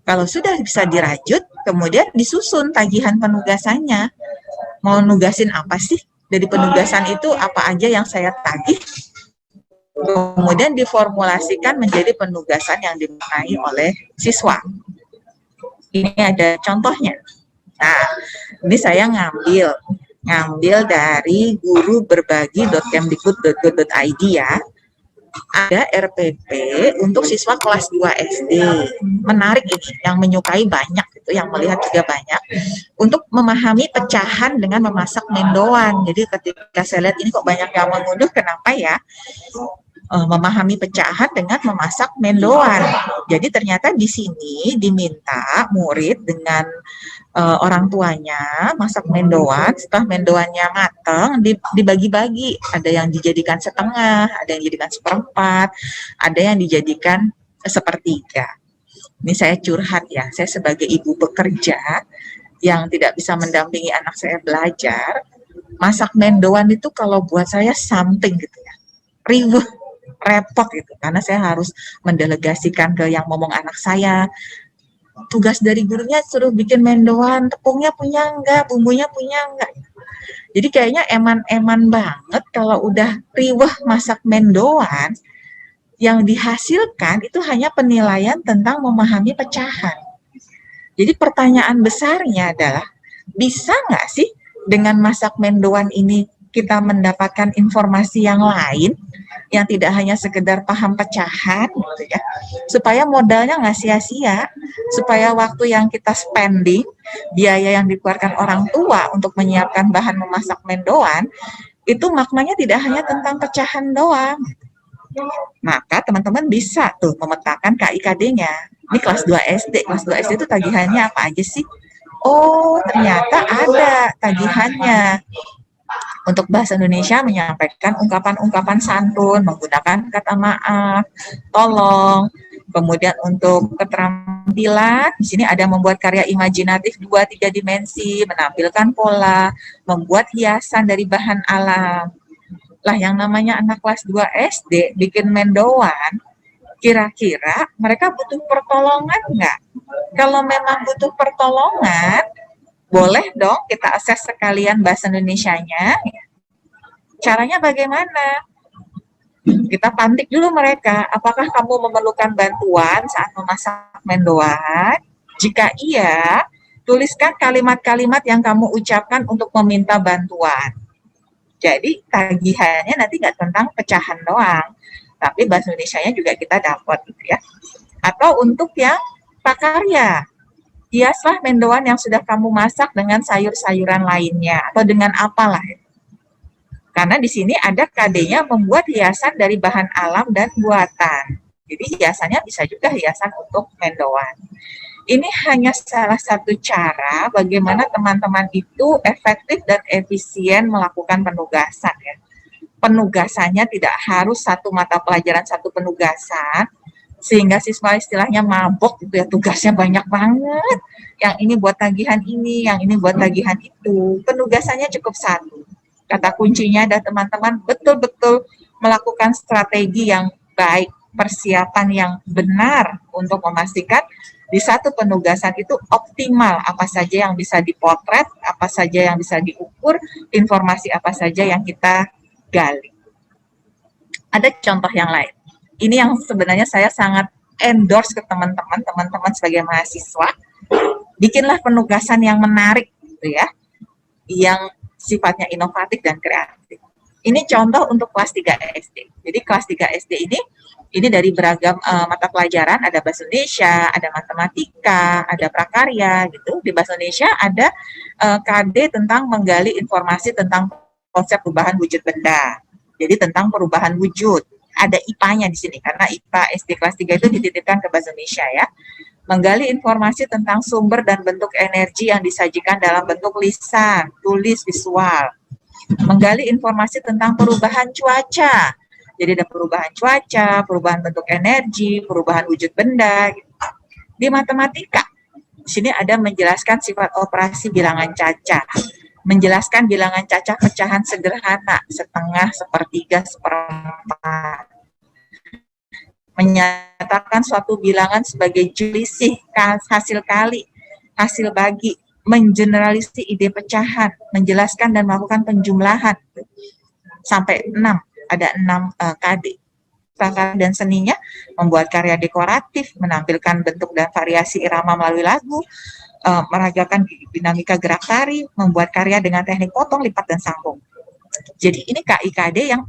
Kalau sudah bisa dirajut, kemudian disusun tagihan penugasannya. Mau nugasin apa sih? Dari penugasan itu apa aja yang saya tagih? Kemudian diformulasikan menjadi penugasan yang dimaknai oleh siswa. Ini ada contohnya. Nah, ini saya ngambil dari guruberbagi.kemdikbud.go.id ya. Ada RPP untuk siswa kelas 2 SD. Menarik ini, yang menyukai banyak, itu yang melihat juga banyak. Untuk memahami pecahan dengan memasak mendoan. Jadi ketika saya lihat ini kok banyak yang mengunduh, kenapa ya? Memahami pecahan dengan memasak mendoan. Jadi ternyata di sini diminta murid dengan orang tuanya masak mendoan. Setelah mendoannya matang, dibagi-bagi. Ada yang dijadikan setengah, ada yang dijadikan seperempat, ada yang dijadikan sepertiga. Ini saya curhat ya, saya sebagai ibu bekerja yang tidak bisa mendampingi anak saya belajar, masak mendoan itu kalau buat saya something gitu ya, ribet, repot gitu, karena saya harus mendelegasikan ke yang ngomong anak saya, tugas dari gurunya suruh bikin mendoan, tepungnya punya enggak, bumbunya punya enggak. Jadi kayaknya eman-eman banget kalau udah riweh masak mendoan, yang dihasilkan itu hanya penilaian tentang memahami pecahan. Jadi pertanyaan besarnya adalah, bisa nggak sih dengan masak mendoan ini kita mendapatkan informasi yang lain, yang tidak hanya sekedar paham pecahan, gitu ya, supaya modalnya nggak sia-sia, supaya waktu yang kita spending, biaya yang dikeluarkan orang tua untuk menyiapkan bahan memasak mendoan, itu maknanya tidak hanya tentang pecahan doang. Maka teman-teman bisa tuh memetakan KIKD-nya. Ini kelas 2 SD. Kelas 2 SD itu tagihannya apa aja sih? Oh, ternyata ada tagihannya. Untuk bahasa Indonesia menyampaikan ungkapan-ungkapan santun, menggunakan kata maaf, tolong. Kemudian untuk keterampilan, di sini ada membuat karya imajinatif 2-3 dimensi, menampilkan pola, membuat hiasan dari bahan alam. Lah yang namanya anak kelas 2 SD bikin mendoan, kira-kira mereka butuh pertolongan nggak? Kalau memang butuh pertolongan, boleh dong kita akses sekalian bahasa Indonesianya. Caranya bagaimana? Kita pantik dulu mereka, apakah kamu memerlukan bantuan saat memasak mendoan? Jika iya, tuliskan kalimat-kalimat yang kamu ucapkan untuk meminta bantuan. Jadi tagihannya nanti nggak tentang pecahan doang, tapi bahasa Indonesianya juga kita dapat gitu ya. Atau untuk yang prakarya, hiaslah mendoan yang sudah kamu masak dengan sayur-sayuran lainnya atau dengan apalah. Karena di sini ada KD-nya membuat hiasan dari bahan alam dan buatan. Jadi hiasannya bisa juga hiasan untuk mendoan. Ini hanya salah satu cara bagaimana teman-teman itu efektif dan efisien melakukan penugasan ya. Penugasannya tidak harus satu mata pelajaran, satu penugasan, sehingga siswa istilahnya mabok gitu ya, tugasnya banyak banget. Yang ini buat tagihan ini, yang ini buat tagihan itu. Penugasannya cukup satu. Kata kuncinya adalah teman-teman betul-betul melakukan strategi yang baik, persiapan yang benar untuk memastikan di satu penugasan itu optimal apa saja yang bisa dipotret, apa saja yang bisa diukur, informasi apa saja yang kita gali. Ada contoh yang lain. Ini yang sebenarnya saya sangat endorse ke teman-teman sebagai mahasiswa. Bikinlah penugasan yang menarik gitu ya, yang sifatnya inovatif dan kreatif. Ini contoh untuk kelas 3 SD. Jadi kelas 3 SD ini dari beragam mata pelajaran, ada bahasa Indonesia, ada matematika, ada prakarya gitu. Di bahasa Indonesia ada KD tentang menggali informasi tentang konsep perubahan wujud benda. Jadi tentang perubahan wujud. Ada IPA-nya di sini karena IPA SD kelas 3 itu dititipkan ke bahasa Indonesia ya. Menggali informasi tentang sumber dan bentuk energi yang disajikan dalam bentuk lisan, tulis, visual. Menggali informasi tentang perubahan cuaca. Jadi ada perubahan cuaca, perubahan bentuk energi, perubahan wujud benda. Gitu. Di matematika, di sini ada menjelaskan sifat operasi bilangan cacah. Menjelaskan bilangan cacah pecahan sederhana, setengah, sepertiga, seperempat. Menyatakan suatu bilangan sebagai selisih, hasil kali, hasil bagi, mengeneralisir ide pecahan, menjelaskan dan melakukan penjumlahan sampai 6, ada 6 KD. Prakarya dan seninya membuat karya dekoratif, menampilkan bentuk dan variasi irama melalui lagu, meragakan dinamika gerak tari, membuat karya dengan teknik potong, lipat dan sambung. Jadi ini KIKD yang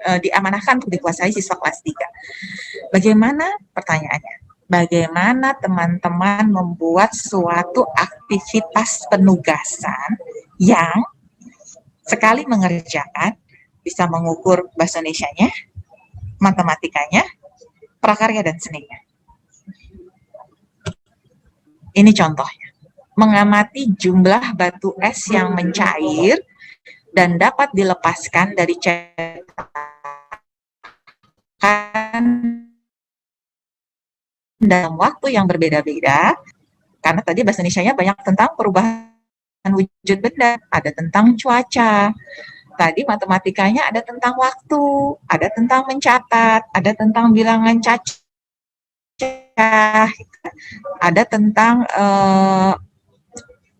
diamanahkan untuk dikuasai siswa kelas 3. Bagaimana pertanyaannya? Bagaimana teman-teman membuat suatu aktivitas penugasan yang sekali mengerjakan bisa mengukur bahasa Indonesianya, matematikanya, prakarya dan seninya. Ini contohnya. Mengamati jumlah batu es yang mencair dan dapat dilepaskan dari cetakan dalam waktu yang berbeda-beda, karena tadi bahasa Indonesianya banyak tentang perubahan wujud benda, ada tentang cuaca, tadi matematikanya ada tentang waktu, ada tentang mencatat, ada tentang bilangan cacah, ada tentang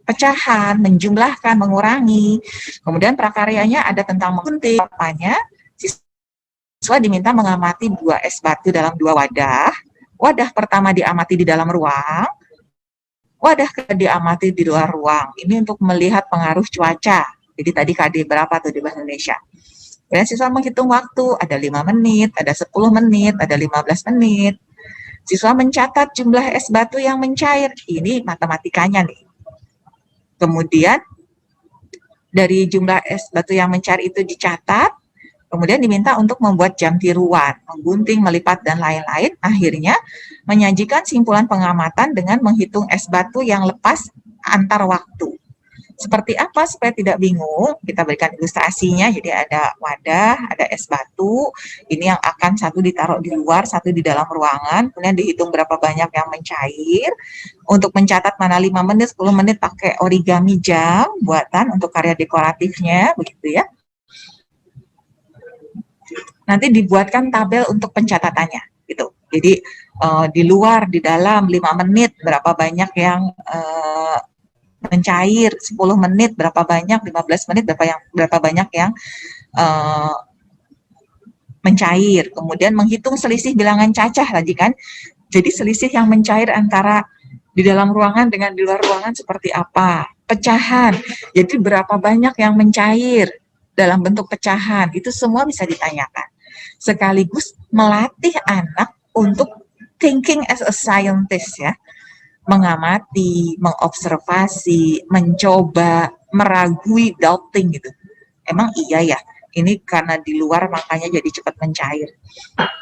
pecahan, menjumlahkan, mengurangi. Kemudian prakaryanya ada tentang menggunting. Apanya? Siswa diminta mengamati 2 es batu dalam 2 wadah. Wadah pertama diamati di dalam ruang, wadah kedua diamati di luar ruang. Ini untuk melihat pengaruh cuaca. Jadi tadi KD berapa tuh di bahasa Indonesia. Kemudian siswa menghitung waktu, ada 5 menit, ada 10 menit, ada 15 menit. Siswa mencatat jumlah es batu yang mencair. Ini matematikanya nih. Kemudian dari jumlah es batu yang mencair itu dicatat, kemudian diminta untuk membuat jam tiruan, menggunting, melipat, dan lain-lain. Akhirnya menyajikan simpulan pengamatan dengan menghitung es batu yang lepas antar waktu. Seperti apa supaya tidak bingung? Kita berikan ilustrasinya. Jadi ada wadah, ada es batu. Ini yang akan satu ditaruh di luar, satu di dalam ruangan. Kemudian dihitung berapa banyak yang mencair. Untuk mencatat mana 5 menit, 10 menit pakai origami jam buatan untuk karya dekoratifnya, begitu ya. nanti dibuatkan tabel untuk pencatatannya gitu. Jadi di luar, di dalam 5 menit berapa banyak yang mencair, 10 menit berapa banyak, 15 menit berapa banyak yang mencair. Kemudian menghitung selisih bilangan cacah tadi kan. Jadi selisih yang mencair antara di dalam ruangan dengan di luar ruangan seperti apa. Pecahan. Jadi berapa banyak yang mencair dalam bentuk pecahan. Itu semua bisa ditanyakan. Sekaligus melatih anak untuk thinking as a scientist ya. Mengamati, mengobservasi, mencoba, meragui, doubting gitu. Emang iya ya, ini karena di luar makanya jadi cepat mencair.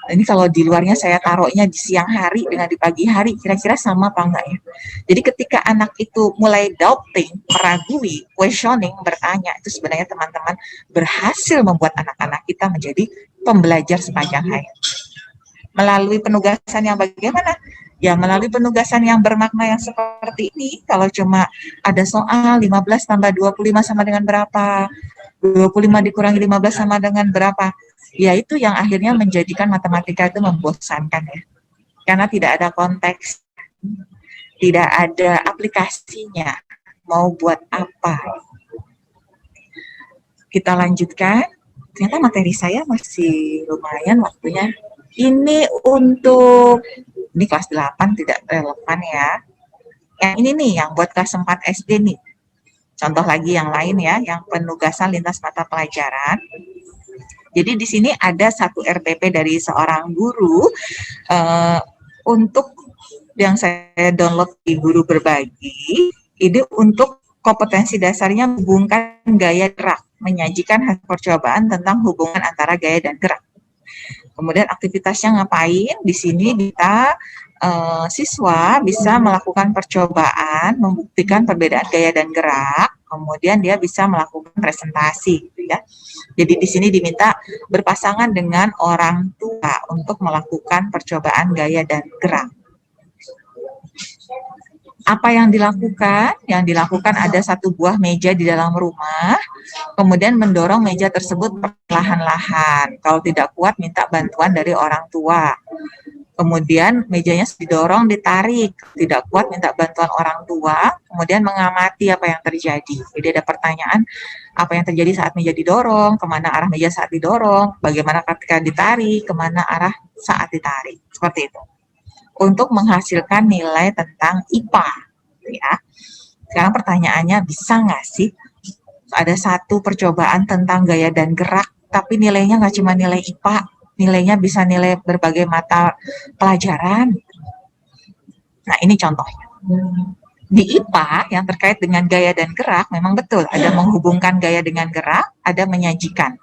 Ini kalau di luarnya saya taruhnya di siang hari dengan di pagi hari, kira-kira sama apa enggak ya? Jadi ketika anak itu mulai doubting, meragui, questioning, bertanya, itu sebenarnya teman-teman berhasil membuat anak-anak kita menjadi pembelajar sepanjang hayat. Melalui penugasan yang bagaimana? Ya melalui penugasan yang bermakna yang seperti ini. Kalau cuma ada soal 15 tambah 25 sama dengan berapa? 25 dikurangi 15 sama dengan berapa? Ya itu yang akhirnya menjadikan matematika itu membosankan ya. Karena tidak ada konteks, tidak ada aplikasinya. Mau buat apa? Kita lanjutkan. Ternyata materi saya masih lumayan waktunya. Ini untuk di kelas 8 tidak relevan ya. Yang ini nih, yang buat kelas 4 SD nih. Contoh lagi yang lain ya, yang penugasan lintas mata pelajaran. Jadi di sini ada satu RPP dari seorang guru untuk yang saya download di Guru Berbagi. Ini untuk kompetensi dasarnya menghubungkan gaya gerak, menyajikan hasil percobaan tentang hubungan antara gaya dan gerak. Kemudian aktivitasnya ngapain? Di sini kita siswa bisa melakukan percobaan, membuktikan perbedaan gaya dan gerak. Kemudian dia bisa melakukan presentasi, gitu ya. Jadi di sini diminta berpasangan dengan orang tua untuk melakukan percobaan gaya dan gerak. Apa yang dilakukan? Yang dilakukan ada satu buah meja di dalam rumah, kemudian mendorong meja tersebut perlahan-lahan. Kalau tidak kuat, minta bantuan dari orang tua. Kemudian mejanya didorong, ditarik. Tidak kuat, minta bantuan orang tua. Kemudian mengamati apa yang terjadi. Jadi ada pertanyaan, apa yang terjadi saat meja didorong, kemana arah meja saat didorong, bagaimana ketika ditarik, kemana arah saat ditarik. Seperti itu. Untuk menghasilkan nilai tentang IPA. Ya. Sekarang pertanyaannya, bisa nggak sih ada satu percobaan tentang gaya dan gerak, tapi nilainya nggak cuma nilai IPA, nilainya bisa nilai berbagai mata pelajaran. Nah, ini contohnya. Di IPA yang terkait dengan gaya dan gerak, memang betul ada menghubungkan gaya dengan gerak, ada menyajikan.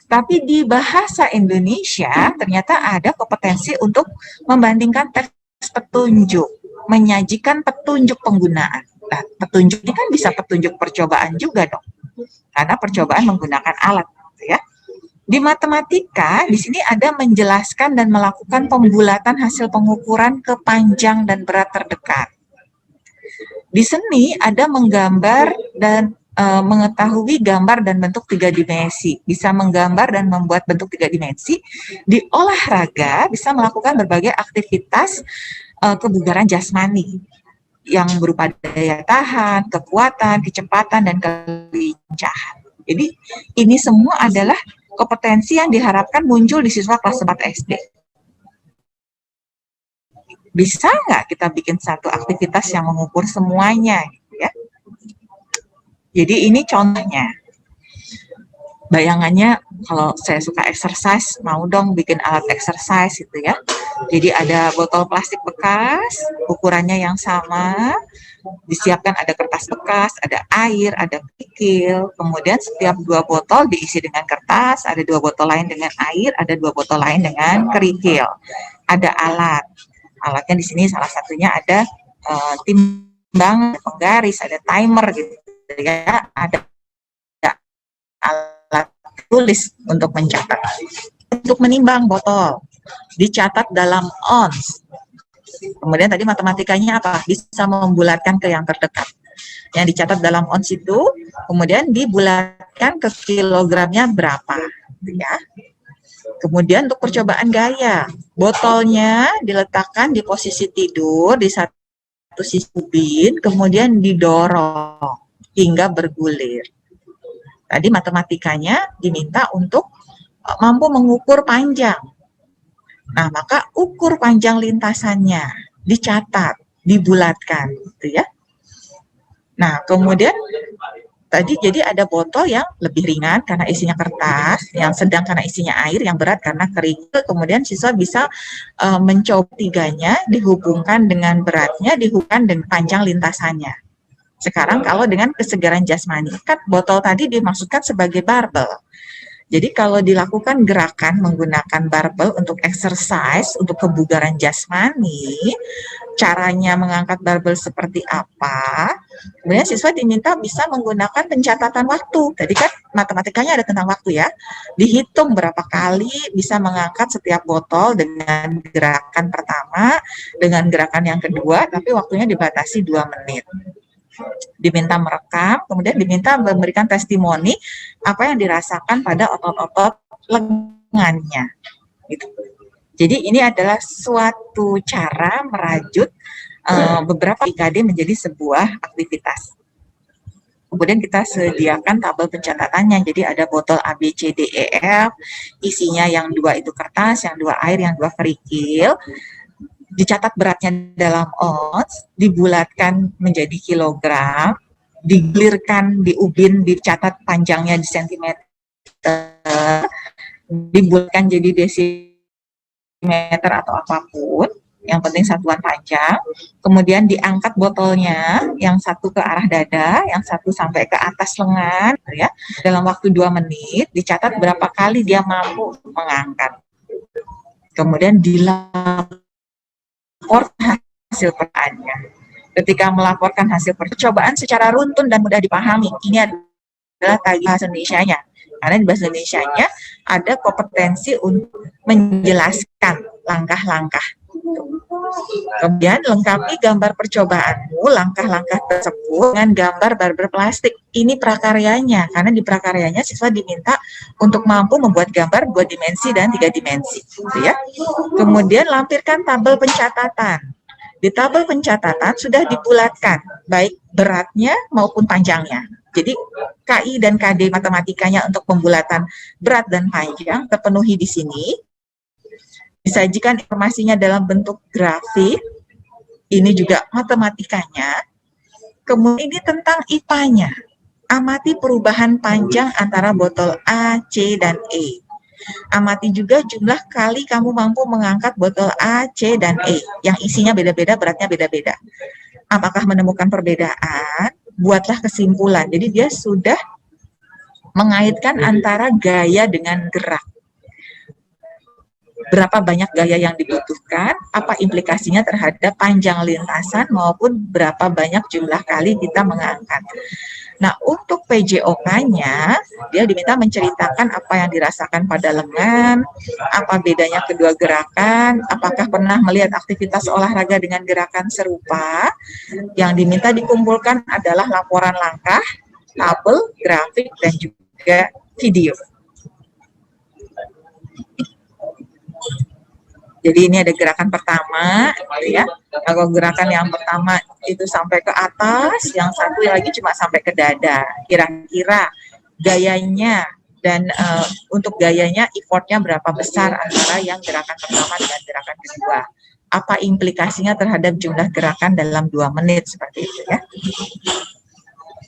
Tapi di bahasa Indonesia ternyata ada kompetensi untuk membandingkan teks petunjuk, menyajikan petunjuk penggunaan. Nah, petunjuk ini kan bisa petunjuk percobaan juga dong, karena percobaan menggunakan alat, ya. Di matematika, di sini ada menjelaskan dan melakukan pembulatan hasil pengukuran ke panjang dan berat terdekat. Di seni ada menggambar dan mengetahui gambar dan bentuk 3 dimensi, bisa menggambar dan membuat bentuk 3 dimensi. Di olahraga bisa melakukan berbagai aktivitas kebugaran jasmani yang berupa daya tahan, kekuatan, kecepatan, dan kelincahan. Jadi ini semua adalah kompetensi yang diharapkan muncul di siswa kelas 4 SD. Bisa nggak kita bikin satu aktivitas yang mengukur semuanya, gitu ya? Jadi ini contohnya. Bayangannya kalau saya suka exercise, mau dong bikin alat exercise gitu ya. Jadi ada botol plastik bekas, ukurannya yang sama, disiapkan ada kertas bekas, ada air, ada kerikil, kemudian setiap 2 botol diisi dengan kertas, ada 2 botol lain dengan air, ada 2 botol lain dengan kerikil. Ada alat. Alatnya di sini salah satunya ada timbang, penggaris, ada timer gitu ya, ada alat tulis untuk mencatat. Untuk menimbang botol, dicatat dalam ons. Kemudian tadi matematikanya apa? Bisa membulatkan ke yang terdekat. Yang dicatat dalam ons itu, kemudian dibulatkan ke kilogramnya berapa. Ya. Kemudian untuk percobaan gaya, botolnya diletakkan di posisi tidur di satu sisi ubin, kemudian didorong hingga bergulir. Tadi matematikanya diminta untuk mampu mengukur panjang. Nah, maka ukur panjang lintasannya, dicatat, dibulatkan, gitu ya. Nah, kemudian tadi jadi ada botol yang lebih ringan karena isinya kertas, yang sedang karena isinya air, yang berat karena kerikil. Kemudian siswa bisa mencoba tiganya, dihubungkan dengan beratnya, dihubungkan dengan panjang lintasannya. Sekarang kalau dengan kesegaran jasmani, kan botol tadi dimaksudkan sebagai barbel. Jadi kalau dilakukan gerakan menggunakan barbel untuk exercise, untuk kebugaran jasmani, caranya mengangkat barbel seperti apa, kemudian siswa diminta bisa menggunakan pencatatan waktu. Tadi kan matematikanya ada tentang waktu ya, dihitung berapa kali bisa mengangkat setiap botol dengan gerakan pertama, dengan gerakan yang kedua, tapi waktunya dibatasi 2 menit. Diminta merekam, kemudian diminta memberikan testimoni apa yang dirasakan pada otot-otot lengannya. Gitu. Jadi ini adalah suatu cara merajut beberapa IKD menjadi sebuah aktivitas. Kemudian kita sediakan tabel pencatatannya, jadi ada botol A, B, C, D, E, F, isinya yang 2 itu kertas, yang 2 air, yang 2 kerikil, dicatat beratnya dalam ons, dibulatkan menjadi kilogram, digulirkan di ubin, dicatat panjangnya di sentimeter, dibulatkan jadi desimeter atau apapun, yang penting satuan panjang, kemudian diangkat botolnya, yang satu ke arah dada, yang satu sampai ke atas lengan, ya, dalam waktu 2 menit, dicatat berapa kali dia mampu mengangkat. Kemudian dilaporkan hasil percobaannya. Ketika melaporkan hasil percobaan secara runtun dan mudah dipahami, ini adalah tagih bahasa Indonesianya. Karena di bahasa Indonesianya ada kompetensi untuk menjelaskan langkah-langkah. Kemudian lengkapi gambar percobaanmu, langkah-langkah tersebut dengan gambar barbel plastik. Ini prakaryanya, karena di prakaryanya siswa diminta untuk mampu membuat gambar 2 dimensi dan 3 dimensi. Gitu ya. Kemudian lampirkan tabel pencatatan. Di tabel pencatatan sudah dibulatkan, baik beratnya maupun panjangnya. Jadi KI dan KD matematikanya untuk pembulatan berat dan panjang terpenuhi di sini. Disajikan informasinya dalam bentuk grafik, ini juga matematikanya. Kemudian ini tentang IPA-nya. Amati perubahan panjang antara botol A, C, dan E. Amati juga jumlah kali kamu mampu mengangkat botol A, C, dan E, yang isinya beda-beda, beratnya beda-beda. Apakah menemukan perbedaan? Buatlah kesimpulan. Jadi dia sudah mengaitkan antara gaya dengan gerak. Berapa banyak gaya yang dibutuhkan, apa implikasinya terhadap panjang lintasan maupun berapa banyak jumlah kali kita mengangkat. Nah, untuk PJOK-nya, dia diminta menceritakan apa yang dirasakan pada lengan, apa bedanya kedua gerakan, apakah pernah melihat aktivitas olahraga dengan gerakan serupa. Yang diminta dikumpulkan adalah laporan langkah, tabel, grafik, dan juga video. Jadi ini ada gerakan pertama, ya. Kalau gerakan yang pertama itu sampai ke atas, yang satu lagi cuma sampai ke dada. Kira-kira gayanya dan untuk gayanya effortnya berapa besar antara yang gerakan pertama dengan gerakan kedua. Apa implikasinya terhadap jumlah gerakan dalam 2 menit seperti itu ya.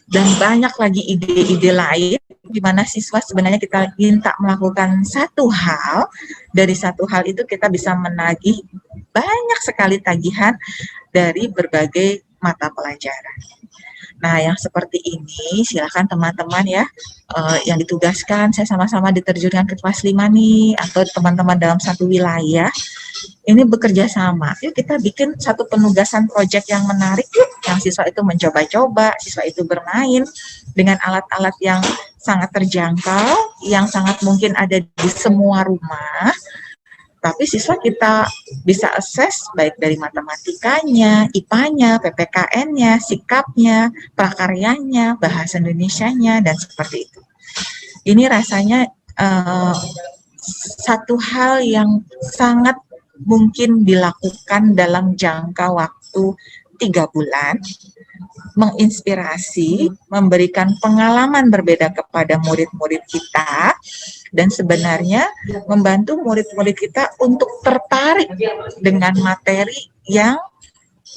Dan banyak lagi ide-ide lain di mana siswa sebenarnya kita minta melakukan satu hal, dari satu hal itu kita bisa menagih banyak sekali tagihan dari berbagai mata pelajaran. Nah, yang seperti ini silakan teman-teman ya yang ditugaskan, saya sama-sama diterjunkan ke kelas 5 nih, atau teman-teman dalam satu wilayah ini bekerja sama. Yuk kita bikin satu penugasan proyek yang menarik yuk, yang siswa itu mencoba-coba, siswa itu bermain dengan alat-alat yang sangat terjangkau, yang sangat mungkin ada di semua rumah. Tapi siswa kita bisa akses baik dari matematikanya, IPA-nya, PPKN-nya, sikapnya, prakaryanya, bahasa Indonesianya, dan seperti itu. Ini rasanya satu hal yang sangat mungkin dilakukan dalam jangka waktu 3 bulan, menginspirasi, memberikan pengalaman berbeda kepada murid-murid kita, dan sebenarnya membantu murid-murid kita untuk tertarik dengan materi yang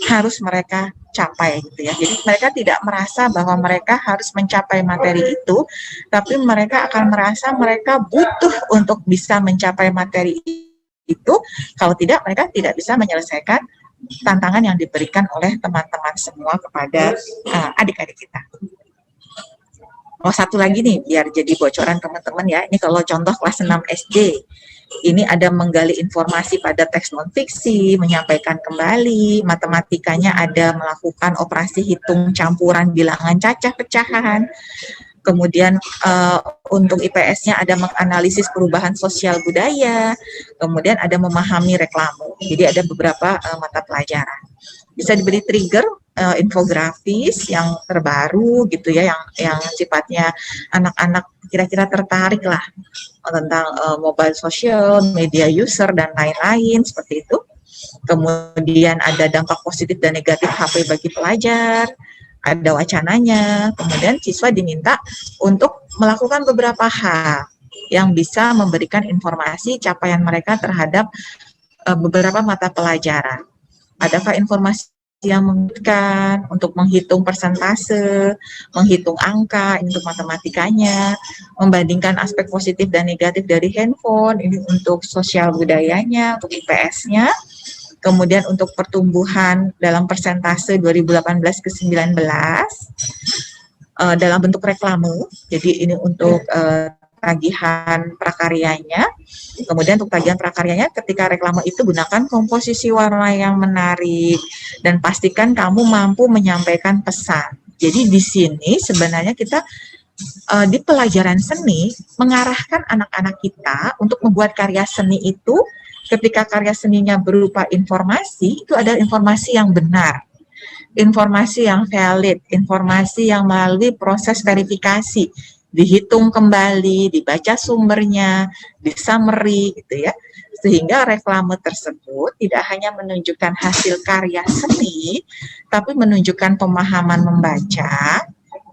harus mereka capai gitu ya. Jadi mereka tidak merasa bahwa mereka harus mencapai materi itu, tapi mereka akan merasa mereka butuh untuk bisa mencapai materi itu. Kalau tidak, mereka tidak bisa menyelesaikan tantangan yang diberikan oleh teman-teman semua kepada adik-adik kita. Oh, satu lagi nih, biar jadi bocoran teman-teman ya. Ini kalau contoh kelas 6 SD, ini ada menggali informasi pada teks non-fiksi, menyampaikan kembali, matematikanya ada melakukan operasi hitung campuran bilangan cacah pecahan, kemudian untuk IPS-nya ada menganalisis perubahan sosial budaya, kemudian ada memahami reklame. Jadi ada beberapa mata pelajaran. Bisa diberi trigger infografis yang terbaru gitu ya, yang sifatnya anak-anak kira-kira tertarik lah tentang mobile social, media user dan lain-lain seperti itu. Kemudian ada dampak positif dan negatif HP bagi pelajar, ada wacananya. Kemudian siswa diminta untuk melakukan beberapa hal yang bisa memberikan informasi capaian mereka terhadap beberapa mata pelajaran. Adakah informasi yang memberikan untuk menghitung persentase, menghitung angka, ini untuk matematikanya, membandingkan aspek positif dan negatif dari handphone, ini untuk sosial budayanya, untuk IPS-nya, kemudian untuk pertumbuhan dalam persentase 2018 ke 19, dalam bentuk reklame, jadi ini untuk tagihan prakaryanya. Kemudian untuk tagihan prakaryanya, ketika reklame itu gunakan komposisi warna yang menarik dan pastikan kamu mampu menyampaikan pesan. Jadi di sini sebenarnya kita di pelajaran seni mengarahkan anak-anak kita untuk membuat karya seni itu, ketika karya seninya berupa informasi, itu adalah informasi yang benar, informasi yang valid, informasi yang melalui proses verifikasi, dihitung kembali, dibaca sumbernya, di summary gitu ya, sehingga reklame tersebut tidak hanya menunjukkan hasil karya seni, tapi menunjukkan pemahaman membaca,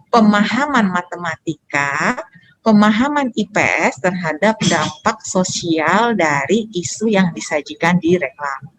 pemahaman matematika, pemahaman IPS terhadap dampak sosial dari isu yang disajikan di reklame.